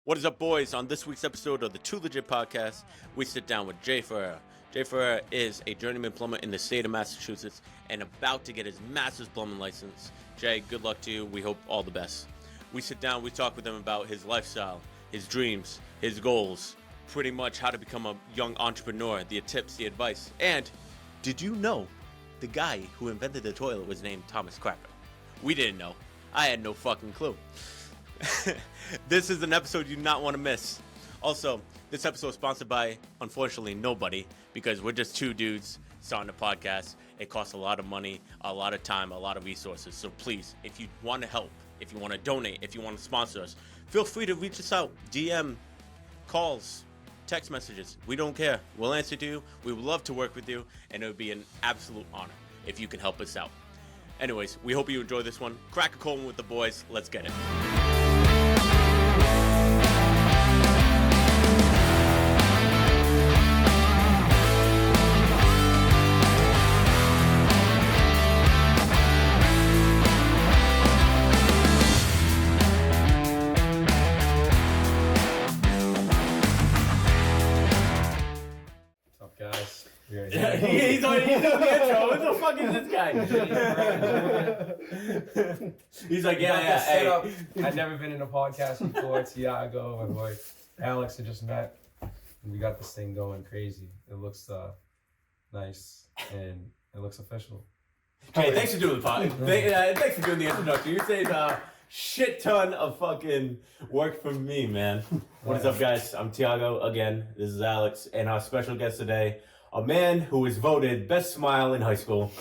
What is up, boys? On this week's episode of the Too Legit Podcast, we sit down with Jay Ferreira. Jay Ferreira is a journeyman plumber in the state of Massachusetts and about to get his master's plumbing license. Jay, good luck to you. We hope all the best. We sit down, we talk with him about his lifestyle, his dreams, his goals, pretty much how to become a young entrepreneur, the tips, the advice. And did you know the guy who invented the toilet was named Thomas Cracker? We didn't know. I had no fucking clue. This is an episode you do not want to miss. Also, this episode is sponsored by, unfortunately, nobody, because we're just two dudes starting a podcast. It costs a lot of money, a lot of time, a lot of resources. So please, if you want to help, if you want to donate, if you want to sponsor us, feel free to reach us out. DM, calls, text messages. We don't care. We'll answer to you. We would love to work with you, and it would be an absolute honor if you can help us out. Anyways, we hope you enjoy this one. Crack a cold one with the boys. Let's get it. He's doing the intro. What the fuck is this guy? He's like, yeah. I've never been in a podcast before. Tiago, my boy Alex, I just met. And we got this thing going crazy. It looks nice and it looks official. Hey, thanks for doing the podcast. Thanks for doing the introduction. You saved a shit ton of fucking work from me, man. What is up, guys? I'm Tiago again. This is Alex, and our special guest today, a man who was voted best smile in high school,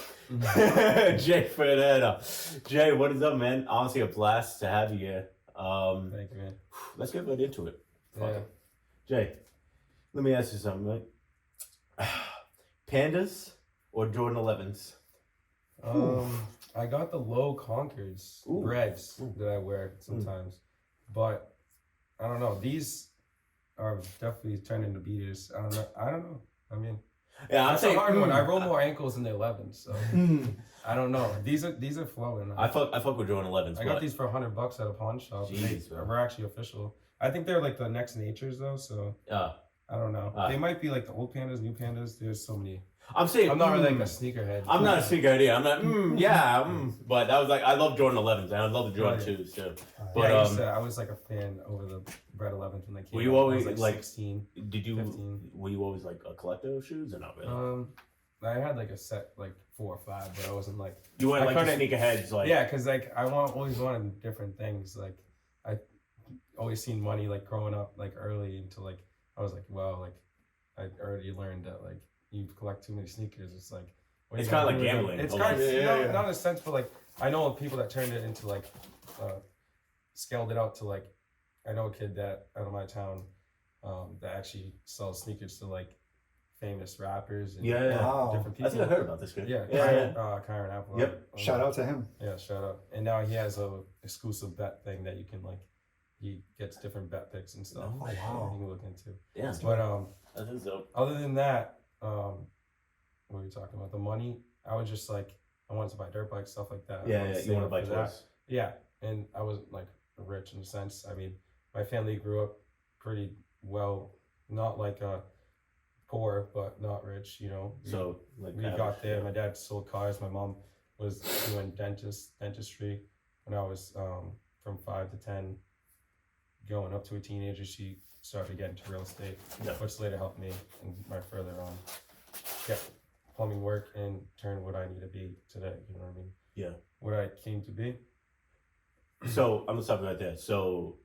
Jay Ferreira. Jay, what is up, man? Honestly, a blast to have you here. Thank you, man. Let's get right into it. Yeah. Jay, let me ask you something, right? Pandas or Jordan 11s? I got the low Concords Reds that I wear sometimes, but I don't know. These are definitely turning to beaters. I don't know. I mean, yeah, that's a hard one. I roll more ankles than the 11s, so I don't know. These are flowing. I fuck with Jordan 11s. I got these for $100 at a pawn shop. Jeez, we're actually official. I think they're like the next Natures though, so I don't know. They might be like the old Pandas, new Pandas. There's so many. I'm saying I'm not really like a sneakerhead. I'm not a sneakerhead either. I'm not, but that was like, I love Jordan 11s and I love the Jordan 2s too. But I was like a fan over the Red 11s when they came. Were you always like 16? 15? Were you always like a collector of shoes or not really? I had like a set like 4 or 5, but I wasn't like. You weren't like the sneakerheads, like. Yeah, because like always wanted different things. Like I always seen money like growing up like early into like I was like, well, like I already learned that like you collect too many sneakers. It's like it's kind of like gambling. It's kind of not in a sense, but like I know people that turned it into like scaled it out to like I know a kid that out of my town that actually sells sneakers to like famous rappers and different people. I think I heard about this kid. Kyron Apple. Yep. Shout out to him. Yeah, shout out. And now he has a exclusive bet thing that you can like he gets different bet picks and stuff. Oh wow. You can look into. Yeah. But that's dope. other than that, what were you talking about? The money? I was just like I wanted to buy dirt bikes, stuff like that. Yeah, you want to buy toys. Yeah. And I wasn't like rich in a sense. I mean, my family grew up pretty well, not like poor, but not rich, you know. So like we got there. My dad sold cars. My mom was doing dentistry when I was from 5 to 10, going up to a teenager. She started to get into real estate, which later helped me in my further get plumbing work and turn what I need to be today. You know what I mean? Yeah. What I came to be. So I'm gonna stop right there. So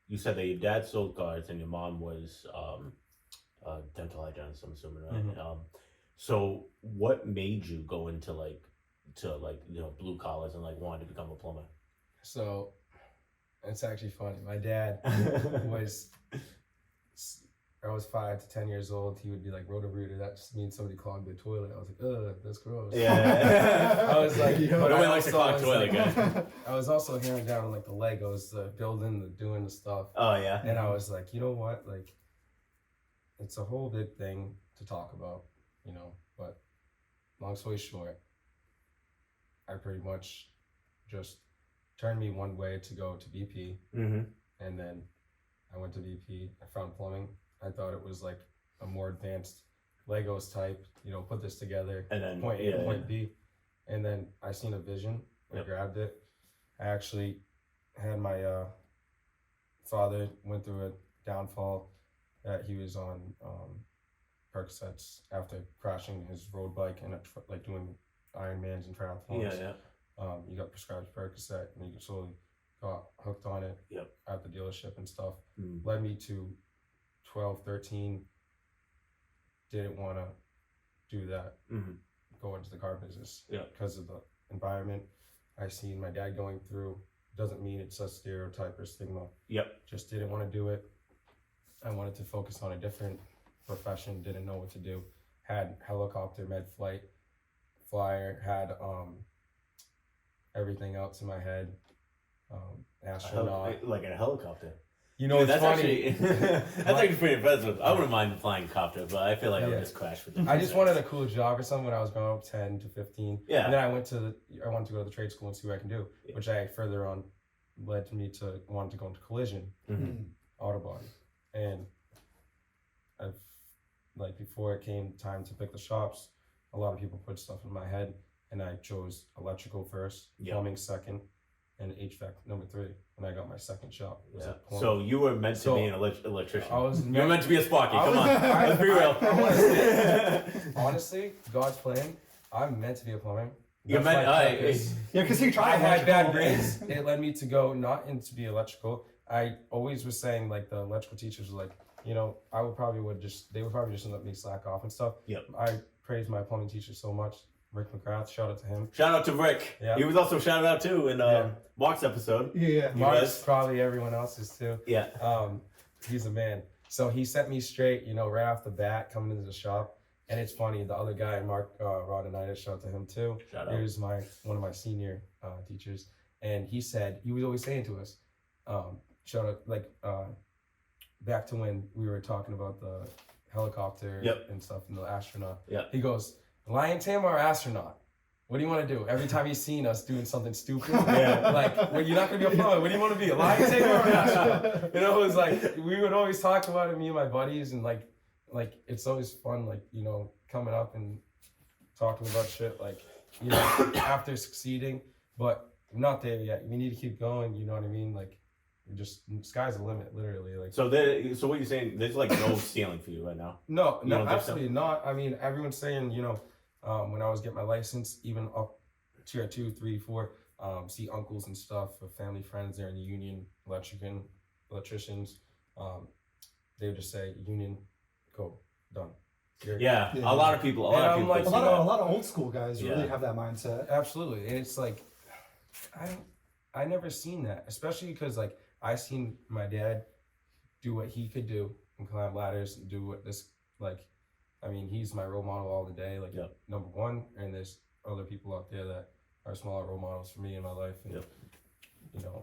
you said that your dad sold cars and your mom was dental hygienist, I'm assuming, right? Mm-hmm. So what made you go into blue collars and like wanted to become a plumber? So it's actually funny. My dad I was 5 to 10 years old. He would be like, Roto-Rooter, that just means somebody clogged their toilet. I was like, ugh, that's gross. Yeah. I was like, nobody likes to clog toilet, guy. I was also hearing down on like the Legos, the building, the doing the stuff. Oh, yeah. And I was like, you know what? Like, it's a whole big thing to talk about, you know, but long story short, I pretty much just turned me one way to go to BP, mm-hmm. and then I went to VP. I found plumbing. I thought it was like a more advanced Legos type, put this together, And then point A to point B. And then I seen a vision. I grabbed it. I actually had my father went through a downfall that he was on Percocets after crashing his road bike and like doing Ironmans and triathlons. He got prescribed Percocet and he slowly got hooked on it at the dealership and stuff. Led me to 12, 13. Didn't want to do that. Go into the car business because of the environment I seen my dad going through. Doesn't mean it's a stereotype or stigma. Just didn't want to do it. I wanted to focus on a different profession. Didn't know what to do. Had helicopter med flight flyer. Had everything else in my head. Astronaut. Like in a helicopter. Dude, it's that's funny. Actually, that's actually pretty impressive. I wouldn't mind flying copter, but I feel like I would just crash with it. I just wanted a cool job or something when I was growing up, 10 to 15. Yeah. And then I wanted to go to the trade school and see what I can do, which I further on led me to wanting to go into collision, auto body. And before it came time to pick the shops, a lot of people put stuff in my head, and I chose electrical first, plumbing second, and HVAC number 3. And I got my second shop. So you were meant to be an electrician. You were meant to be a Sparky. Come on, let's be real. Honestly, God's plan. I'm meant to be a plumber. You're meant. Because he tried. I had bad grades. It led me to go not into be electrical. I always was saying like the electrical teachers were like, I would probably they would probably just let me slack off and stuff. I praise my plumbing teacher so much. Rick McGrath, shout out to him. Shout out to Rick. He was also shouted out too in Mark's episode. Mark's probably everyone else's too. He's a man. So he set me straight, right off the bat coming into the shop. And it's funny, the other guy, Mark Rodonitis, shout out to him too. Shout out. He was one of my senior teachers. And he was always saying to us, shout out, back to when we were talking about the helicopter and stuff and the astronaut. He goes, Lion Tamer or astronaut? What do you want to do? Every time he's seen us doing something stupid, well, you're not going to be a plumber. What do you want to be? A lion tamer or an astronaut? It was like, we would always talk about it, me and my buddies, and like it's always fun, coming up and talking about shit, after succeeding, but we're not there yet. We need to keep going, you know what I mean? Sky's the limit, literally. So what you're saying, there's no ceiling for you right now? No, absolutely not. I mean, everyone's saying, when I was getting my license, even up tier 2, 3, 4, see uncles and stuff, family friends there in the union, electricians, they would just say, union, go, done. A lot of people. A lot of old school guys really have that mindset. Absolutely, and it's like, I never seen that, especially because I seen my dad do what he could do and climb ladders and do what this he's my role model all the day, number one, and there's other people out there that are smaller role models for me in my life and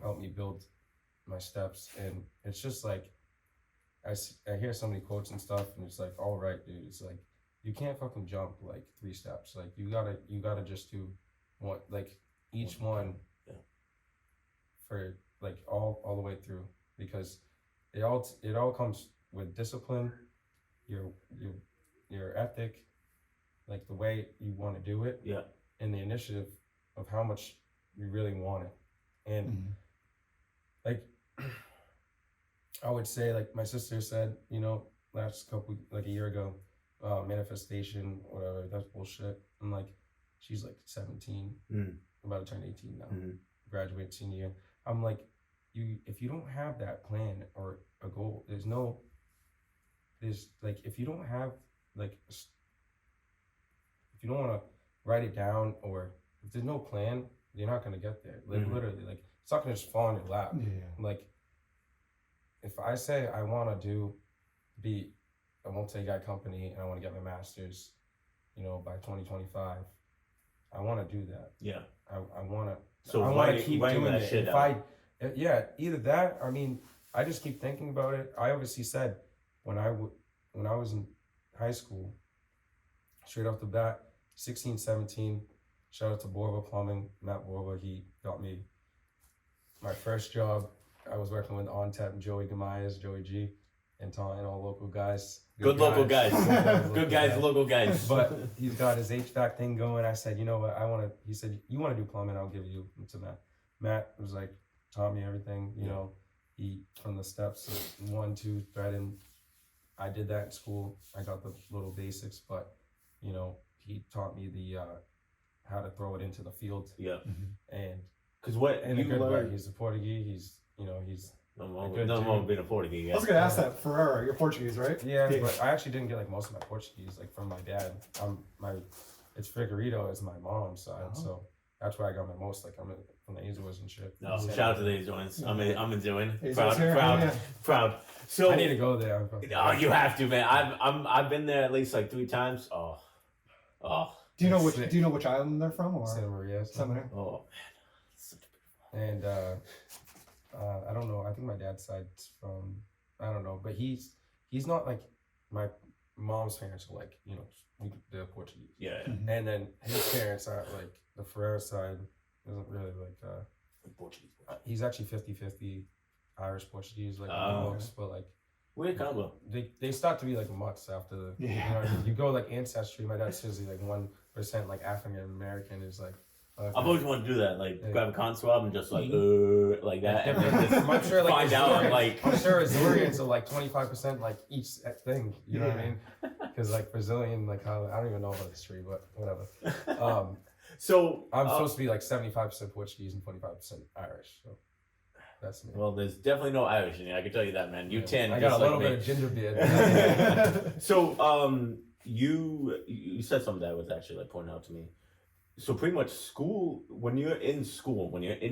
help me build my steps. And it's just I hear so many quotes and stuff, and it's all right, dude, it's you can't fucking jump 3 steps, you gotta just do one, each one for all the way through, because it all comes with discipline, your ethic, the way you want to do it, and the initiative of how much you really want it. And I would say, my sister said, last couple, a year ago, manifestation, whatever, that's bullshit. I'm she's 17, about to turn 18 now, graduate senior year. I'm if you don't have that plan or a goal, if you don't have if you don't want to write it down, or if there's no plan, you're not going to get there. Literally, it's not going to just fall in your lap. If I say I want to be a multi-guy company and I want to get my master's, by 2025, I want to do that. I want to. So I want to keep doing that it. shit Either that. I mean, I just keep thinking about it. I obviously said when I was in high school, straight off the bat, 16, 17, shout out to Borba Plumbing, Matt Borba. He got me my first job I was working with On-Tap, Joey Gamayas, Joey G, and Taunton, all local guys. Good local guys. Good guys, local guys. But he's got his HVAC thing going. I said, you know what, he said, you want to do plumbing, I'll give you to Matt. Matt was like, taught me everything, you know, he, from the steps of 1, 2, threading. I did that in school. I got the little basics, but, you know, he taught me the, how to throw it into the field. Yeah. And, because what in a good way, he's a Portuguese, he's, you know, he's, no more being a Portuguese. I was gonna ask that. Ferreira, you're Portuguese, right? yeah, but I actually didn't get like most of my Portuguese like from my dad. It's Figueiredo is my mom's side, so that's where I got my most. Like I'm from the Azores and shit. No, shout out to the Azores. I'm enjoying. Azores Proud. So I need to go there. Oh, you have to, man. I've been there at least like 3 times. Oh. Do you know which island they're from, or Santa Maria? Santa Oh man. And I don't know. I think my dad's side's from, I don't know, but he's not like my mom's parents are like, you know, they're Portuguese. Yeah. And then his parents are like, the Ferreira side isn't really like Portuguese. He's actually 50-50 Irish Portuguese, like books, but like weird combo. They start to be like mutts after the you know what I mean? You go like ancestry. My dad's seriously like 1% like African American is like. I've always wanted to do that, like grab a con swab and just like that. And I'm sure like find out like I'm sure Azorians are like 25% like each thing. You know what I mean? Because like Brazilian, like how I don't even know about history, but whatever. So I'm supposed to be like 75% Portuguese and 25% Irish. So that's me. Well, there's definitely no Irish in you. I can tell you that, man. You tan. I got a little bit of ginger beard. So you said something that was actually like pointed out to me. So pretty much when you're in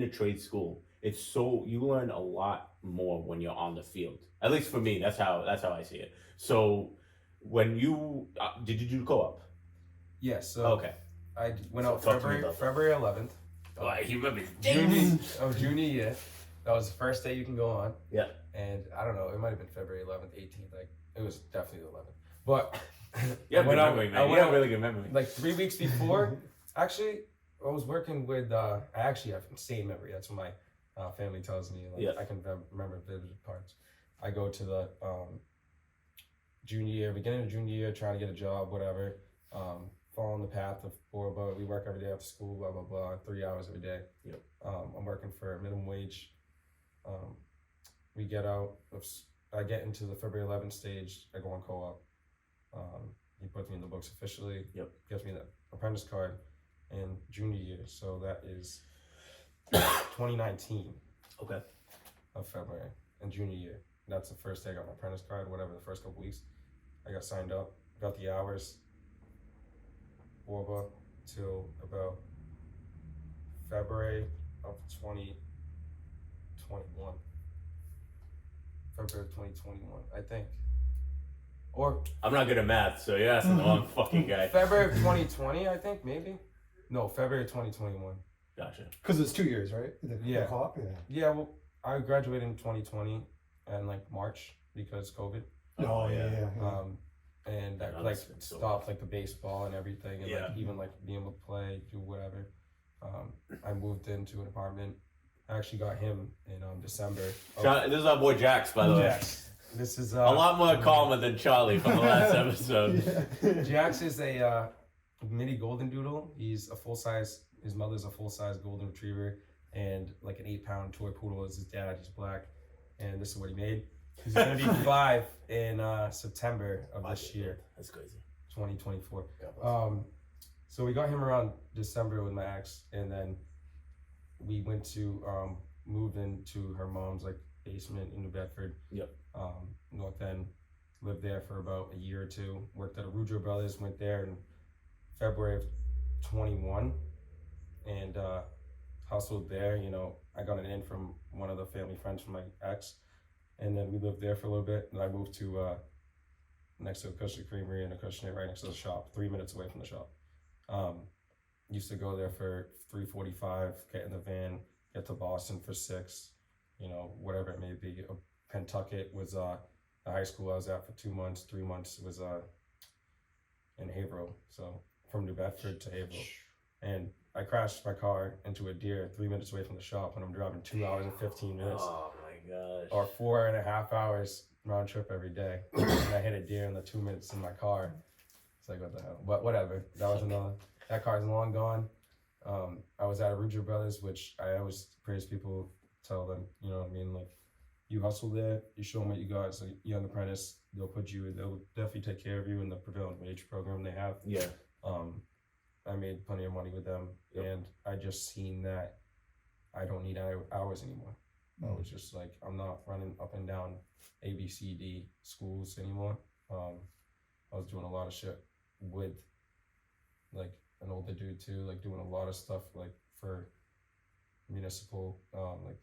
a trade school, it's so you learn a lot more when you're on the field. At least for me, that's how I see it. So when you did you do co-op? Yes. So okay. I went out February 11th. Oh, he remembers junior year. That was the first day you can go on. Yeah. And I don't know, it might have been February 11th, 18th. Like it was definitely the 11th. But yeah, good memory, man. You have a really good memory. Like 3 weeks before. Actually, I was working with, I actually have insane memory. That's what my family tells me. Like, I can remember vivid parts. I go to the beginning of junior year, trying to get a job, whatever. Following the path of Borba. We work every day after school, blah, blah, blah, 3 hours every day. Yep. I'm working for minimum wage. We get out, I get into the February 11th stage, I go on co-op. He puts me in the books officially, gives me the apprentice card. In junior year, so that is 2019. Okay. Of February and junior year. That's the first day I got my apprentice card. Whatever, the first couple weeks, I got signed up, got the hours. Borba till about February of 2021. February of 2021, I think. Or I'm not good at math, so you're asking the wrong fucking guy. February of 2020, I think, maybe. No, February 2021. Gotcha. Because it's 2 years, right? Yeah. Co-op? Yeah, well, I graduated in 2020 and like March because COVID. Oh, yeah. And that like stopped like the baseball and everything, and like even like being able to play, do whatever. I moved into an apartment. I actually got him in December. This is our boy Jax, by the way. This is a lot more calmer than Charlie from the last episode. Jax is a mini golden doodle. He's a full-size, his mother's a full-size golden retriever, and like an 8-pound toy poodle is his dad. He's black, and this is what he made. He's gonna be 5 in September of this year. That's crazy. 2024. So we got him around December with my ex, and then we went to moved into her mom's like basement in New Bedford. North End. Lived there for about a year or two. Worked at Arudjo Brothers. Went there in February of 21, and hustled there. You know, I got an in from one of the family friends from my ex, and then we lived there for a little bit. And I moved to next to a Kushner Creamery and a Kushner right next to the shop, 3 minutes away from the shop. Used to go there for $3.45, get in the van, get to Boston for 6, you know, whatever it may be. Pentucket was the high school I was at for 2 months. 3 months was in Haverhill, so from New Bedford to Haverhill. And I crashed my car into a deer 3 minutes away from the shop, and I'm driving 2 hours and 15 minutes. Oh my gosh. or 4.5 hours round trip every day. And I hit a deer in the 2 minutes in my car. It's like, what the hell? But whatever. That car's long gone. I was at Aruja Brothers, which I always praise people, tell them, you know what I mean? Like, you hustle there, you show them what you got as a young apprentice, they'll definitely take care of you in the prevailing wage program they have. Yeah. I made plenty of money with them, and I just seen that I don't need hours anymore. I was just like, I'm not running up and down A, B, C, D schools anymore. I was doing a lot of shit with like an older dude too, like doing a lot of stuff like for municipal, like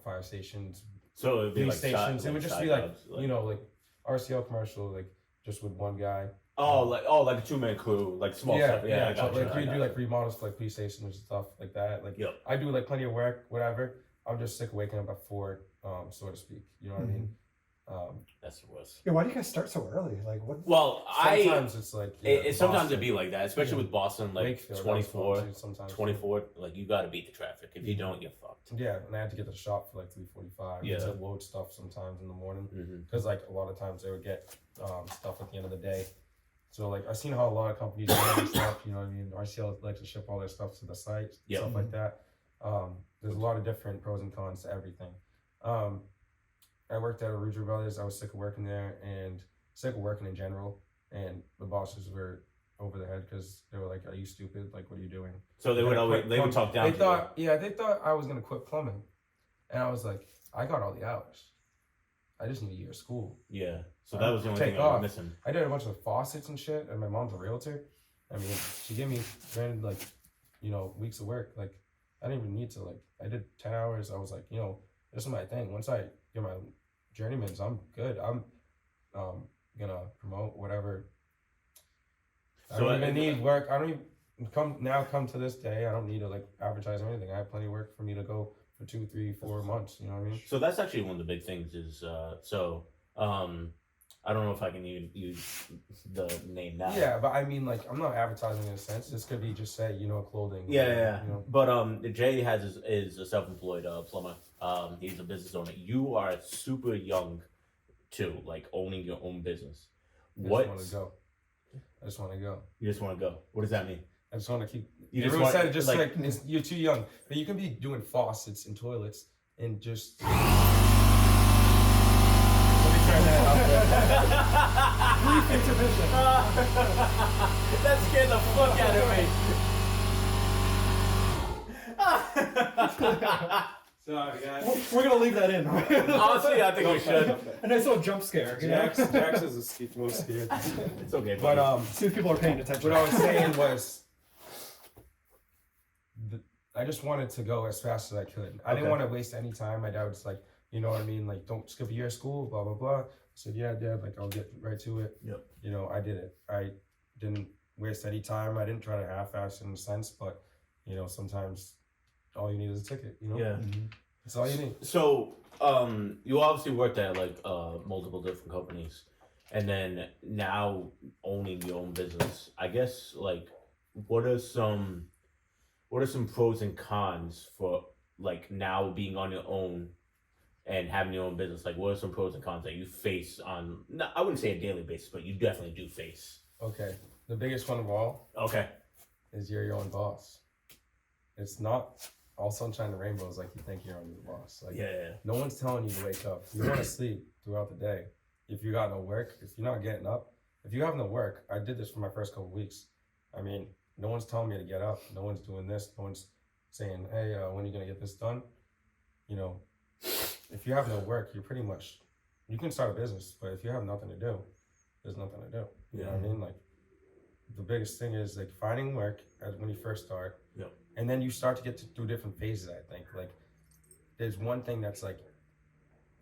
fire stations, So it'd be police like stations. It would just be like, you know, like RCL commercial, like just with one guy. like a 2-man crew, like small stuff. Yeah, I got you. Like we do like remodels for like police stations and stuff like that. Like I do like plenty of work, whatever. I'm just sick of waking up at 4, so to speak. You know what I mean? That's the worst. Yeah, why do you guys start so early? Like what? Well, sometimes it's like sometimes it'd be like that, especially with Boston, like Wakefield, 24, like you got to beat the traffic. If you don't, you're fucked. Yeah, and I had to get to the shop for like 3:45. Yeah, to load stuff sometimes in the morning because like a lot of times they would get stuff at the end of the day. So like I've seen how a lot of companies do stuff. You know what I mean? RCL likes to ship all their stuff to the site, stuff like that. There's a lot of different pros and cons to everything. I worked at Aruja Brothers. I was sick of working there and sick of working in general. And the bosses were over the head because they were like, "Are you stupid? Like, what are you doing?" So they would talk down. They thought I was gonna quit plumbing, and I was like, "I got all the hours. I just need a year of school." Yeah. So that was the only thing I was missing. I did a bunch of faucets and shit, and my mom's a realtor. I mean, she gave me granted like, you know, weeks of work. Like, I didn't even need to like. I did 10 hours. I was like, you know, this is my thing. Once I get my journeymans, I'm good. I'm gonna promote whatever. I don't even need work. I don't even come to this day. I don't need to like advertise or anything. I have plenty of work for me to go for 2, 3, 4 months. You know what I mean? So that's actually one of the big things is I don't know if I can even use the name now. Yeah, but I mean, like, I'm not advertising in a sense. This could be just say, you know, clothing. Yeah. You know? But Jay is a self-employed plumber. He's a business owner. You are super young, too, like owning your own business. I just want to go. You just want to go. What does that mean? I just want to keep. Everyone said just like you're too young, but you can be doing faucets and toilets and just. Brief intermission. That scared the fuck out of me. Sorry, guys. We're gonna leave that in. Honestly, I think we should. A nice little jump scare. You know? Jax is the most scared. It's okay, but see if people are paying attention. What I was saying was, I just wanted to go as fast as I could. I didn't want to waste any time. My dad was like, you know what I mean? Like, don't skip a year of school, blah, blah, blah. I said, yeah, Dad, like, I'll get right to it. Yep. You know, I did it. I didn't waste any time. I didn't try to half-ass in a sense, but, you know, sometimes all you need is a ticket, you know? Yeah. That's all you need. So, you obviously worked at, like, multiple different companies. And then now owning your own business. I guess, like, what are some pros and cons for, like, now being on your own and having your own business? Like, what are some pros and cons that you face on, I wouldn't say a daily basis, but you definitely do face? Okay. The biggest one of all is you're your own boss. It's not all sunshine and rainbows like you think you're on your boss. Like, no one's telling you to wake up. You want to sleep throughout the day. If you got no work, if you're not getting up, if you have no work, I did this for my first couple of weeks. I mean, no one's telling me to get up. No one's doing this. No one's saying, hey, when are you going to get this done? You know, if you have no work, you're pretty much, you can start a business, but if you have nothing to do, there's nothing to do. You know what I mean? Like, the biggest thing is like finding work when you first start. Yep. And then you start to get through different phases, I think. Like, there's one thing that's like,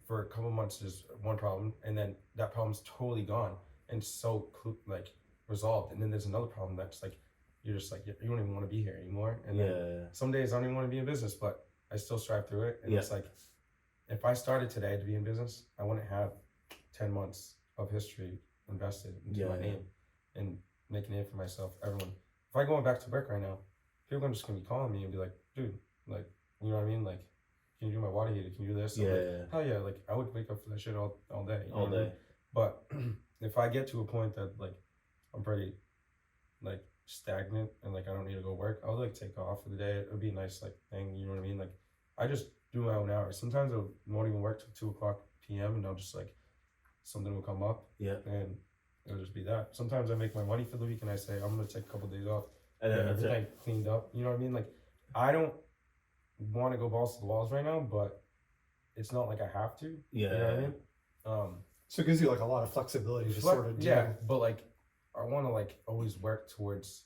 for a couple months, there's one problem, and then that problem's totally gone and so like resolved. And then there's another problem that's like, you're just like, you don't even want to be here anymore. And then some days I don't even want to be in business, but I still strive through it. And it's like, if I started today to be in business, I wouldn't have 10 months of history invested into my name and make a name for myself. Everyone, if I go back to work right now, people are just gonna be calling me and be like, dude, like, you know what I mean? Like, if can you do my water heater? Can you do this? Yeah. Like, hell yeah, like I would wake up for that shit all day. You know All what I mean? day. But if I get to a point that like I'm pretty like stagnant and like I don't need to go work, I'll like take off for the day. It would be a nice like thing, you know what I mean? Like I just do my own hours. Sometimes I won't even work till 2:00 p.m. and I'll just like something will come up. Yeah. And it'll just be that. Sometimes I make my money for the week and I say I'm gonna take a couple days off And and then that's everything it. cleaned up. You know what I mean? Like I don't want to go balls to the walls right now, but it's not like I have to. Yeah. You know what I mean? So it gives you like a lot of flexibility to sort of do. Yeah, but like I want to like always work towards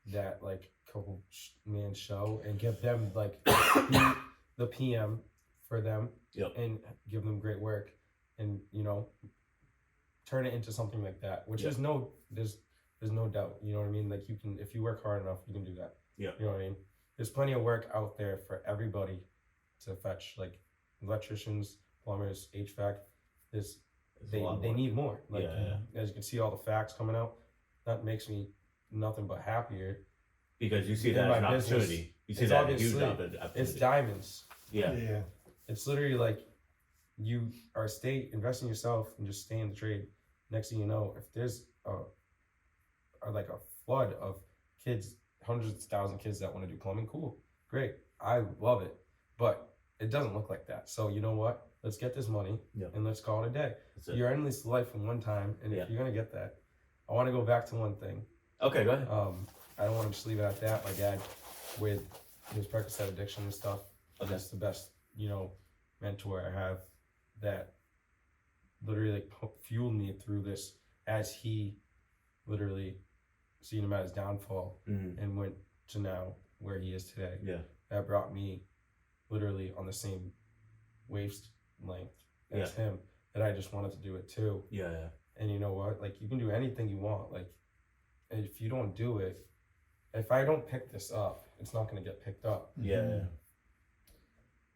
that like couple man show and give them like the PM for them. Yep. And give them great work and you know turn it into something like that, which is there's no doubt, you know what I mean? Like you can, if you work hard enough, you can do that. Yeah. You know what I mean? There's plenty of work out there for everybody to fetch, like electricians, plumbers, HVAC. They need more. Like as you can see all the facts coming out, that makes me nothing but happier. Because you see In that as my an business, opportunity. You see it's that as a huge obviously- opportunity. It's diamonds. Yeah. Yeah. It's literally like you are invest in yourself and just stay in the trade. Next thing you know, if there's like a flood of kids, hundreds of thousands of kids that want to do plumbing, cool, great, I love it, but it doesn't look like that. So you know what? Let's get this money and let's call it a day. It. You're in this life in one time, and if you're gonna get that, I want to go back to one thing. Okay, go ahead. I don't want to just leave it at that. My dad, with his Percocet addiction and stuff, that's the best, you know, mentor I have that literally like fueled me through this as he literally seen him at his downfall and went to now where he is today. Yeah. That brought me literally on the same wavelength as him, that I just wanted to do it too. Yeah. And you know what? Like you can do anything you want. Like if you don't do it, if I don't pick this up, it's not gonna get picked up. Yeah.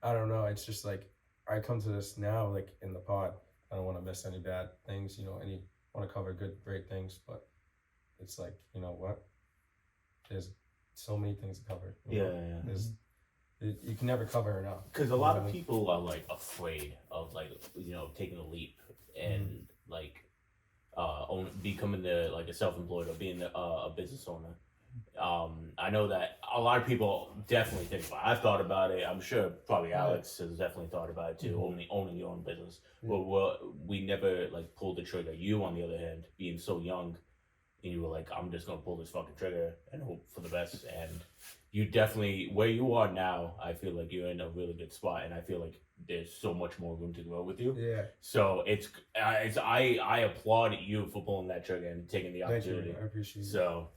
I don't know. It's just like I come to this now, like in the pod. I don't want to miss any bad things, you know. Want to cover great things, but it's like, you know what? There's so many things to cover. You know? You can never cover enough. Because a lot of people are like afraid of like, you know, taking a leap and like becoming like a self-employed or being a business owner. I know that a lot of people definitely think about it. I've thought about it. I'm sure probably Alex has definitely thought about it too, owning your own business. But we never like pulled the trigger. You, on the other hand, being so young, and you were like, I'm just going to pull this fucking trigger and hope for the best. And you definitely, where you are now, I feel like you're in a really good spot. And I feel like there's so much more room to grow with you. Yeah. So I applaud you for pulling that trigger and taking the opportunity. Thank you. I appreciate it. So...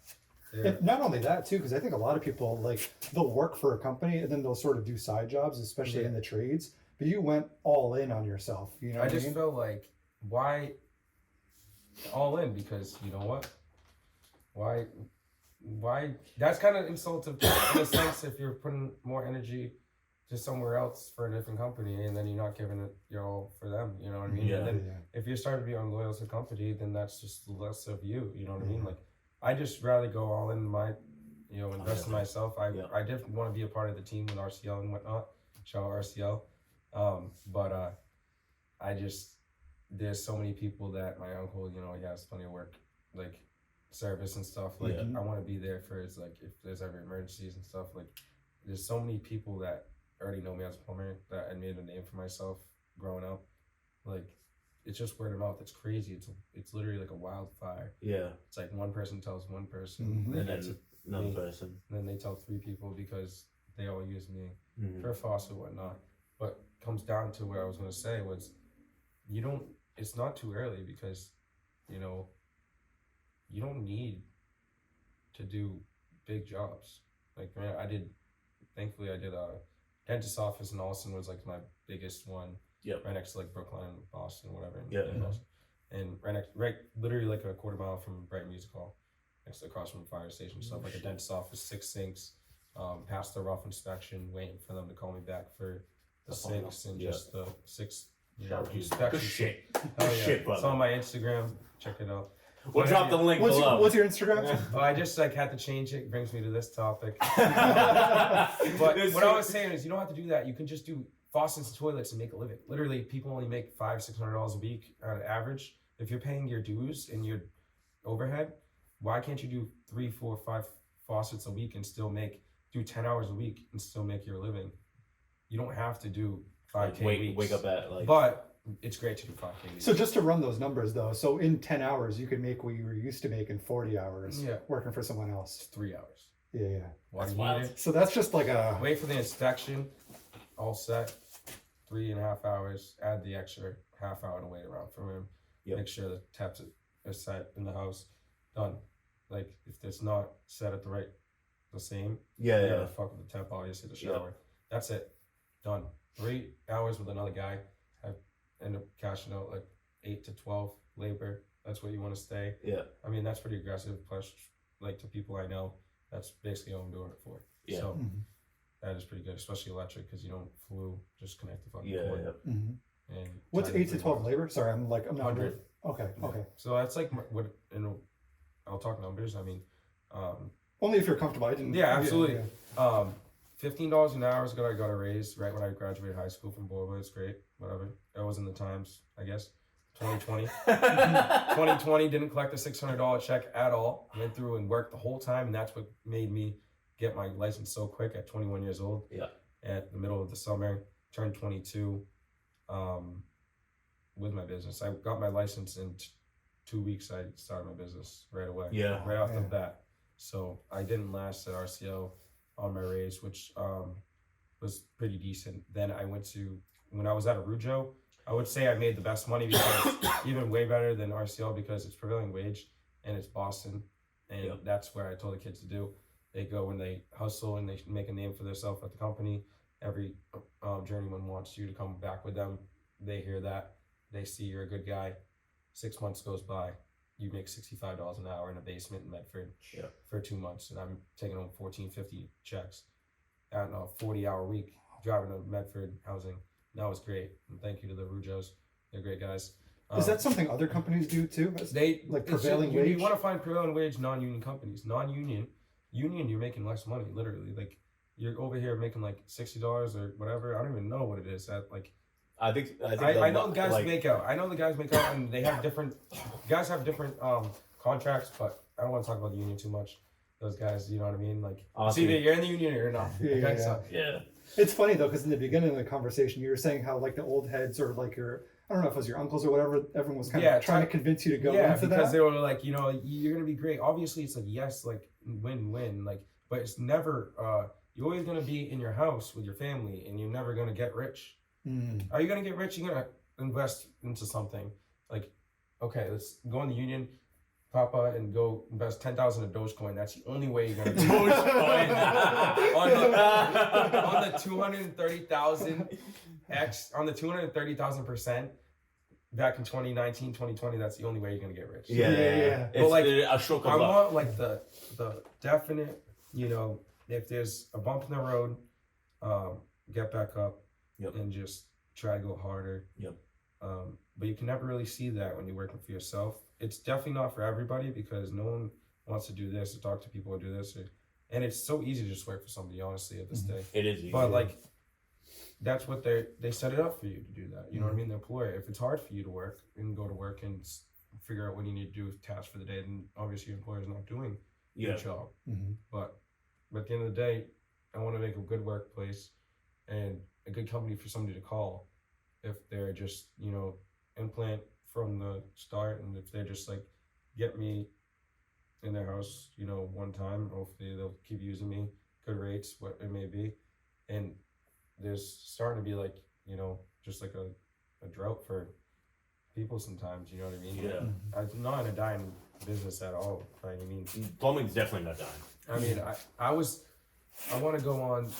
Yeah. And not only that too, because I think a lot of people like they'll work for a company and then they'll sort of do side jobs, especially in the trades. But you went all in on yourself. You know, I just felt like why all in, because you know what? Why? That's kind of insultive in a sense if you're putting more energy to somewhere else for a different company and then you're not giving it your all for them. You know what I mean? Yeah. And then if you're starting to be unloyal to the company, then that's just less of you. You know what I mean? Like. I just rather go all in my, you know, invest in myself. I did want to be a part of the team with RCL and whatnot. Shout out RCL. But I just, there's so many people that my uncle, you know, he has plenty of work, like service and stuff. Like I want to be there for his, like if there's ever emergencies and stuff. Like there's so many people that already know me as a plumber that I made a name for myself growing up. Like. It's just word of mouth. It's crazy. It's literally like a wildfire. Yeah. It's like one person tells one person, and then another person. And then they tell 3 people because they all use me for a faucet or whatnot. But comes down to what I was going to say was, it's not too early because, you know, you don't need to do big jobs. Like, man, thankfully I did a dentist office in Austin was like my biggest one. Yep. Right next to like Brooklyn, Boston, whatever. And right literally like a quarter mile from Bright Music Hall, across from the fire station. Stuff like a dentist office, 6 sinks, passed the rough inspection, waiting for them to call me back for the sinks and just the 6 inspection. Shit. Hell yeah. Shit, brother. It's on my Instagram. Check it out. We'll drop the link below. What's your Instagram? I just like had to change it. It brings me to this topic. But what I was saying is, you don't have to do that. You can just do faucets and toilets and make a living. Literally, people only make $500-$600 a week on average. If you're paying your dues and your overhead, why can't you do 3, 4, 5 faucets a week and still do 10 hours a week and still make your living? You don't have to do 5K weeks. Wake up at like. But it's great to do 5K weeks. So just to run those numbers though, so in 10 hours you could make what you were used to make in 40 hours working for someone else. It's 3 hours. Yeah. Why That's do you wild. need it? So that's just like a Wait for the inspection, all set, 3.5 hours, add the extra half hour to wait around for him. Yep. Make sure the taps are set in the house. Done. Like if it's not set at the same, Yeah, you yeah. gotta fuck with the temp, obviously the shower. That's it. Done. 3 hours with another guy. I end up cashing out like 8 to 12 labor. That's where you want to stay. Yeah. I mean, that's pretty aggressive. Plus, like to people I know, that's basically all I'm doing it for. Yeah. So that is pretty good, especially electric, because you don't just connect the fucking Yeah, cord. yeah. And what's try 8 to 12 labor? Sorry, I'm not 100. Okay. So that's like what I'll talk numbers. I mean, Only if you're comfortable. I didn't. yeah, absolutely. Yeah. $15 an hour is good. I got a raise right when I graduated high school from Bournemouth. It's great. Whatever. That was in the times, I guess. 2020. 2020 didn't collect a $600 check at all. Went through and worked the whole time, and that's what made me get my license so quick at 21 years old. Yeah. At the middle of the summer, turned 22 with my business. I got my license in 2 weeks. I started my business right away. Yeah. Right off the bat. So I didn't last at RCO on my raise, which was pretty decent. Then I went to, when I was at Arujo, I would say I made the best money because even way better than RCO because it's prevailing wage and it's Boston. And that's where I told the kids to do. They go and they hustle and they make a name for themselves at the company. Every journeyman wants you to come back with them. They hear that. They see you're a good guy. 6 months goes by. You make $65 an hour in a basement in Medford for 2 months. And I'm taking home $14.50 checks at a 40-hour week driving to Medford housing. That was great. And thank you to the Rujos. They're great guys. Is that something other companies do too? They like prevailing wage? You want to find prevailing wage non-union companies. Non-union, union, you're making less money. Literally, like you're over here making like $60 or whatever. I don't even know what it is at. Like, I think I know the guys make out. I know the guys make out, and they have different. Guys have different contracts, but I don't want to talk about the union too much. Those guys, you know what I mean? Like, see, you're in the union or you're not. Yeah. It's funny though, because in the beginning of the conversation, you were saying how like the old heads or like I don't know if it was your uncles or whatever, everyone was kind of trying to convince you to go into that. Yeah, because they were like, you know, you're going to be great. Obviously, it's like, yes, like win-win, like, but it's never, you're always going to be in your house with your family and you're never going to get rich. Are you going to get rich? You're going to invest into something. Like, okay, let's go in the union, Papa, and go invest 10,000 in Dogecoin. That's the only way you're going to do Dogecoin. on the 230,000 X, on the 230,000%, back in 2019, 2020, that's the only way you're going to get rich. Yeah. But like, a stroke of I luck. want like the definite, you know, if there's a bump in the road, get back up and just try to go harder. But you can never really see that when you're working for yourself. It's definitely not for everybody because no one wants to do this or talk to people or do this. And it's so easy to just work for somebody, honestly, at this day. It is easy. But like, that's what they set it up for you to do that. You know what I mean? The employer, if it's hard for you to work and go to work and figure out what you need to do with tasks for the day, then obviously your employer is not doing your job. But at the end of the day, I want to make a good workplace and a good company for somebody to call if they're just, you know, implant from the start, and if they're just like, get me in their house, you know, one time, hopefully they'll keep using me, good rates, what it may be. And there's starting to be like, you know, just like a drought for people sometimes, you know what I mean? I'm not in a dying business at all, by any means. Plumbing's definitely not dying. I mean, I want to go on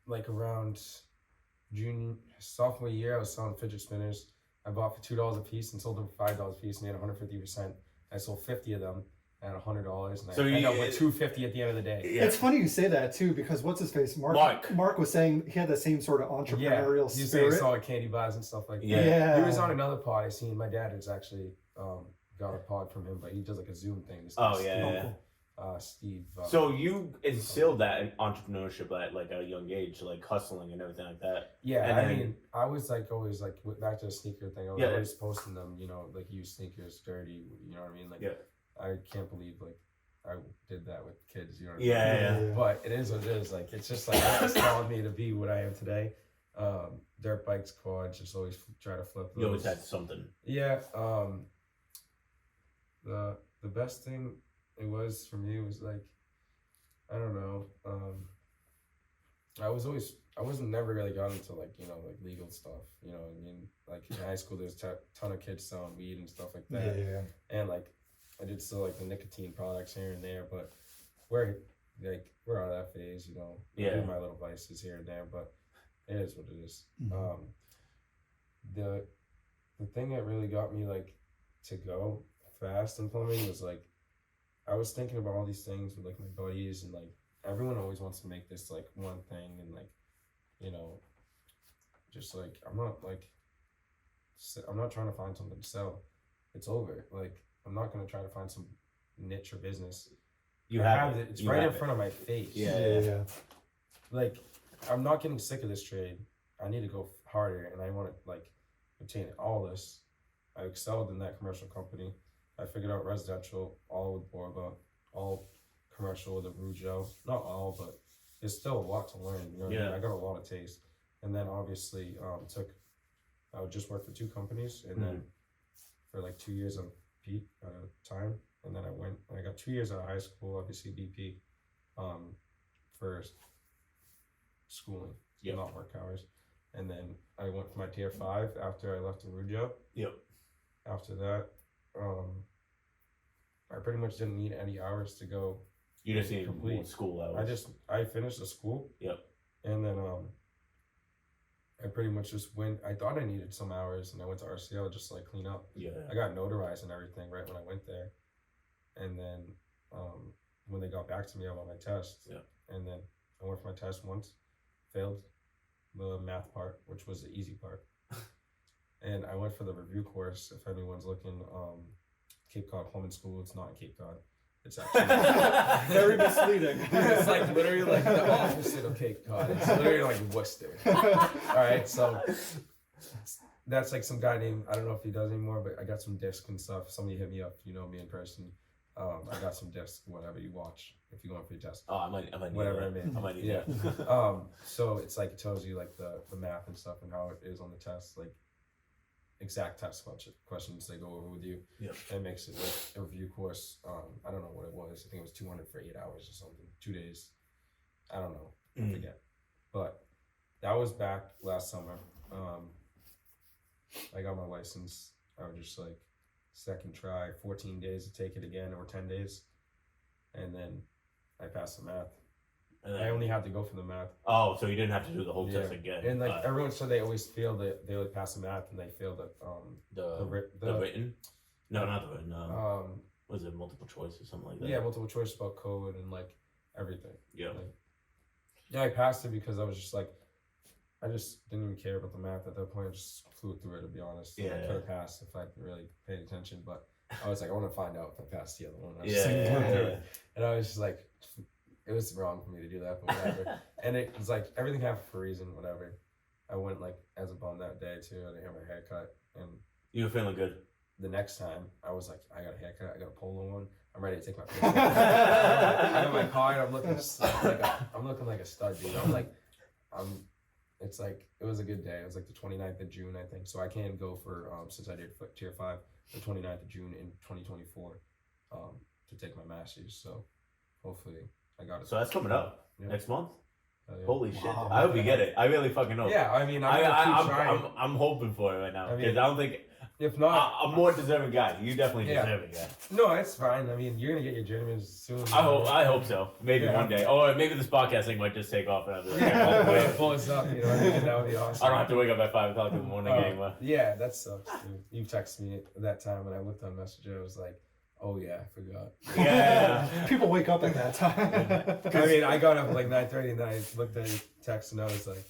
like around sophomore year, I was selling fidget spinners. I bought for $2 a piece and sold them for $5 a piece, made 150%. I sold 50 of them at $100, and I ended up with $250 at the end of the day. It's funny you say that too, because what's his face? Mark was saying he had the same sort of entrepreneurial spirit. You say he saw candy bars and stuff like that. Yeah. He was on another pod I seen. My dad has actually got a pod from him, but he does like a Zoom thing. Oh, yeah. Steve. So you instilled that in entrepreneurship at like a young age, like hustling and everything like that. Yeah, and I then- mean, I was like always like back to the sneaker thing. I was Yeah. always posting them, you know, like use sneakers dirty. You know what I mean? Like, Yeah. I can't believe like I did that with kids. You know what Yeah, I mean? But it is what it is. Like it's just like it's followed me to be what I am today. Dirt bikes, quads, just always try to flip those. You always had something. Yeah. The best thing it was for me was like, I don't know. I wasn't never really got into like, you know, like legal stuff, you know what I mean? Like in high school, there's a ton of kids selling weed and stuff like that. Yeah. And like, I did still like the nicotine products here and there, but we're out of that phase, you know. I Yeah. do my little vices here and there, but it is what it is. Mhm. The thing that really got me like to go fast in plumbing was like, I was thinking about all these things with like my buddies, and like everyone always wants to make this like one thing, and like, you know, just like I'm not trying to find something to sell. It's over. Like I'm not gonna try to find some niche or business. You I have it. it. It's You right in have it. front of my face. Yeah. Like I'm not getting sick of this trade. I need to go harder, and I want to like obtain all this. I excelled in that commercial company. I figured out residential, all with Borba, all commercial with Arujo. Not all, but there's still a lot to learn. You know what I mean? I got a lot of taste. And then obviously I would just work for 2 companies, and then for like 2 years of Pete at a time. And then I got 2 years out of high school, obviously BP, for schooling, not work hours. And then I went for my tier 5 after I left Arujo. Yep. After that, I pretty much didn't need any hours to go. You just need complete more school hours. I finished the school. Yep. And then I pretty much just went. I thought I needed some hours, and I went to RCL just to like clean up. Yeah. I got notarized and everything right when I went there, and then when they got back to me about my test, and then I went for my test once, failed the math part, which was the easy part, and I went for the review course. If anyone's looking, Cape Cod Plumbing School. It's not in Cape Cod. It's actually Very misleading. it's like literally like the opposite of Cape Cod. It's literally like Worcester. All right, so that's like some guy named, I don't know if he does anymore, but I got some discs and stuff. Somebody hit me up, you know me in person. I got some discs, whatever you watch if you're going for your test. Oh, I might need Whatever that. I mean. I might need Yeah. that. So it's like it tells you like the math and stuff and how it is on the test, like exact test questions they go over with you. Yep. It makes it like a review course. I don't know what it was. I think it was 200 for 8 hours or something. 2 days. I don't know. I forget. But that was back last summer. I got my license. I was just like second try, 14 days to take it again, or 10 days. And then I passed the math. And I only had to go for the math. Oh, so you didn't have to do the whole test again. And like everyone said, they always fail that they would pass the math, and they failed the the written. No, not the written. Was it multiple choice or something like that? Yeah, multiple choice about code and like everything. Yeah. Like, yeah, I passed it because I was just like, I just didn't even care about the math at that point. I just flew through it, to be honest. Yeah. I could have passed if I really paid attention, but I was like, I want to find out if I passed the other one. I was Yeah, just like, yeah. And I was just like, it was wrong for me to do that, but whatever. And it was like, everything happened for a reason, whatever. I went like as a bum that day too. I didn't have my haircut, and You were feeling good. the next time I was like, I got a haircut, I got a polo on, I'm ready to take my picture. I got my car, and I'm looking like a stud, dude. I'm like, it's like, it was a good day. It was like the 29th of June, I think. So I can go for, since I did tier 5, the 29th of June in 2024, to take my master's. So hopefully I got it. So that's coming up next month. Yeah. Holy shit! Wow. I hope you get it. I really fucking hope. Yeah, I mean, I'm trying. I'm hoping for it right now I because mean, I don't think If not, I'm more deserving guy. You definitely Yeah. deserve it, guy. no, it's fine. I mean, you're gonna get your journeyman soon. I hope so. Maybe Yeah. one day, or maybe this podcast thing might just take off and I'll be like, Yeah, oh, hopefully wait. it pulls up. You know, I think that would be awesome. I don't have to wake up at 5 o'clock in the morning anymore. Yeah, that sucks. Dude. You texted me that time when I looked on Messenger. I was like, oh yeah, I forgot. Yeah. People wake up at that time. I mean, I got up at like 9:30 and then I looked at your text and I was like